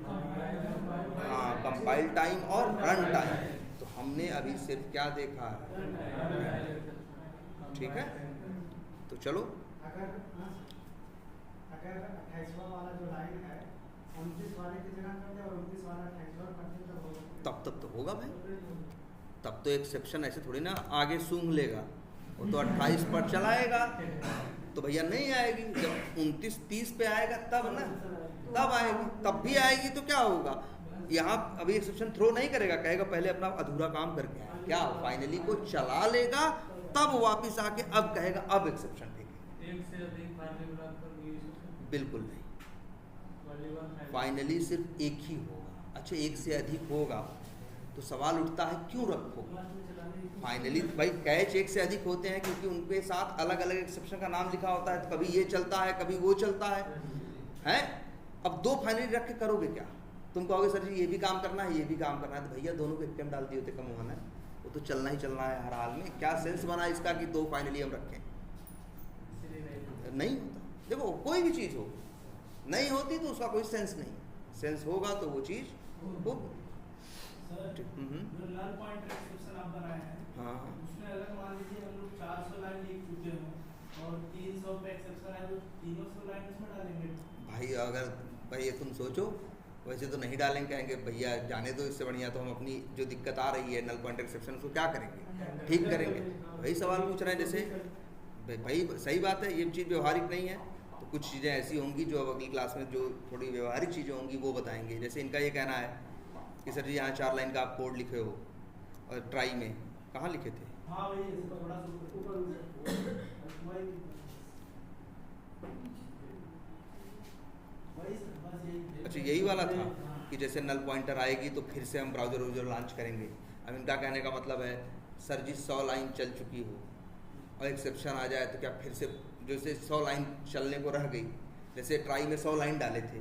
हाँ, कंपाइल टाइम और रन टाइम। तो हमने अभी सिर्फ क्या देखा है? ठीक है, तो चलो। अगर 28वां वाला जो लाइन है 29 वाले की जगह कर दे और 29 वाला 28वां कर दे तो होगा? तब तो होगा भाई। तब तो एक्सेप्शन ऐसे थोड़ी ना आगे सूंघ लेगा, वो तो 28 पर चलाएगा। तो भैया नहीं आएगी, जब 29-30 पे आएगा तब ना, तब आएगी। तब भी आएगी तो क्या होगा? यहाँ अभी एक्सेप्शन थ्रो नहीं करेगा, कहेगा पहले अपना अधूरा काम करके आए, क्या फाइनली को चला लेगा, तब वापस आके अब कहेगा अब एक्सेप्शन देंगे। एक से अधिक फाइनली ब्लॉक पर भी बिल्कुल नहीं, फाइनली सिर्फ एक ही होगा। अच्छा, एक से अधिक होगा तो सवाल उठता है क्यों रखो फाइनली? भाई कैच एक से अधिक होते हैं क्योंकि उनके साथ अलग अलग एक्सेप्शन का नाम लिखा होता है, तो कभी ये चलता है कभी वो चलता है, हैं? अब 2 फाइनली रख के करोगे क्या? तुम कहोगे सर जी ये भी काम करना है ये भी काम करना है, तो भैया दोनों को एक टाइम डाल दिए होते, कम होना है, वो तो चलना ही चलना है हर हाल में। क्या सेंस बना इसका कि 2 फाइनली हम रखें? नहीं होता। देखो कोई भी चीज़ हो, नहीं होती तो उसका कोई सेंस नहीं, सेंस होगा तो वो चीज़ होगी। सर जो नल पॉइंटर एक्सेप्शन आप बनाए हैं, हाँ उसमें अगर मान लीजिए हम लोग 400 लाइन लिख चुके हों और 300 पे एक्सेप्शन है, तो 300 लाइन उसमें डालेंगे? भाई, अगर भाई ये तुम सोचो, वैसे तो नहीं डालेंगे, कहेंगे भैया जाने दो, इससे बढ़िया तो हम अपनी जो दिक्कत आ रही है नल पॉइंट एक्सेप्शन उसको क्या करेंगे, ठीक करेंगे। वही सवाल पूछ रहे हैं, जैसे भाई सही बात है, ये चीज़ व्यवहारिक नहीं है, तो कुछ चीज़ें ऐसी होंगी जो अब अगली क्लास में जो थोड़ी व्यवहारिक चीज़ें होंगी वो बताएंगे। जैसे इनका ये कहना है कि सर जी यहाँ 4 लाइन का आप कोड लिखे हो, और ट्राई में कहाँ लिखे थे? हाँ वही थोड़ा सा अच्छा, यही वाला था कि जैसे नल पॉइंटर आएगी तो फिर से हम ब्राउज़र लॉन्च करेंगे। अब इनका कहने का मतलब है सर जी 100 लाइन चल चुकी हो और एक्सेप्शन आ जाए तो क्या फिर से जैसे 100 लाइन चलने को रह गई, जैसे ट्राई में 100 लाइन डाले थे,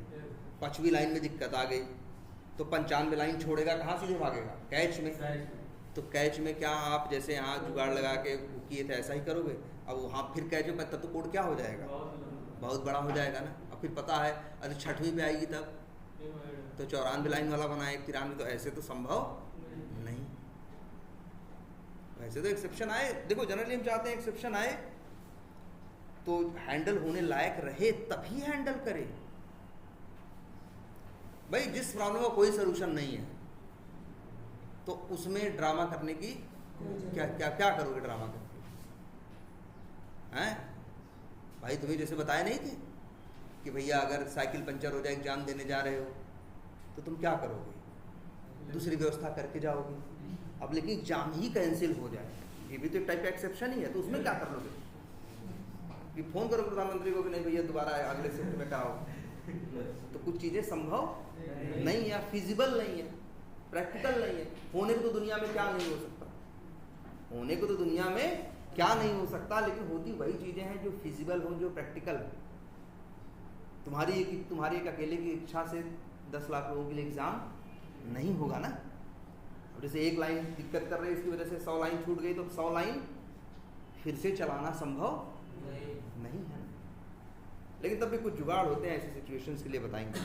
5वीं लाइन में दिक्कत आ गई तो 95 लाइन छोड़ेगा, कहाँ सीधे भागेगा? कैच में। तो कैच में क्या आप जैसे यहाँ जुगाड़ लगा के किए थे ऐसा ही करोगे? अब वहाँ फिर कैच में तब तो कोड क्या हो जाएगा, बहुत बड़ा हो जाएगा ना। अब फिर पता है अरे 6वीं पे आएगी तब तो 94 लाइन वाला बनाए 93, तो ऐसे तो संभव नहीं। वैसे तो एक्सेप्शन आए, देखो जनरली हम चाहते हैं एक्सेप्शन आए तो हैंडल होने लायक रहे तभी हैंडल करे। भाई जिस प्रॉब्लम का कोई सलूशन नहीं है तो उसमें ड्रामा करने की क्या करोगे ड्रामा करके? हैं भाई, तुम्हें जैसे बताया नहीं थे कि भैया अगर साइकिल पंचर हो जाए एग्जाम देने जा रहे हो तो तुम क्या करोगे? दूसरी व्यवस्था करके जाओगे। अब लेकिन एग्जाम ही कैंसिल हो जाए, ये भी तो एक टाइप का एक्सेप्शन ही है, तो उसमें क्या कर लोगे? कि फोन करो प्रधानमंत्री को कि नहीं भैया दोबारा अगले शिफ्ट में कराओ, तो कुछ चीज़ें संभव नहीं है, फिजिबल नहीं है, प्रैक्टिकल नहीं है। होने को तो दुनिया में क्या नहीं हो सकता, होने को तो दुनिया में क्या नहीं हो सकता, लेकिन होती वही चीज़ें हैं जो फिजिबल हो, जो प्रैक्टिकल हो। तुम्हारी एक अकेले की इच्छा से 10 लाख लोगों के लिए एग्ज़ाम नहीं होगा ना। अब जैसे एक लाइन दिक्कत कर रही है, इसकी वजह से 100 लाइन छूट गई, तो 100 लाइन फिर से चलाना संभव नहीं है। लेकिन तब भी कुछ जुगाड़ होते हैं, ऐसी सिचुएशंस के लिए बताएंगे।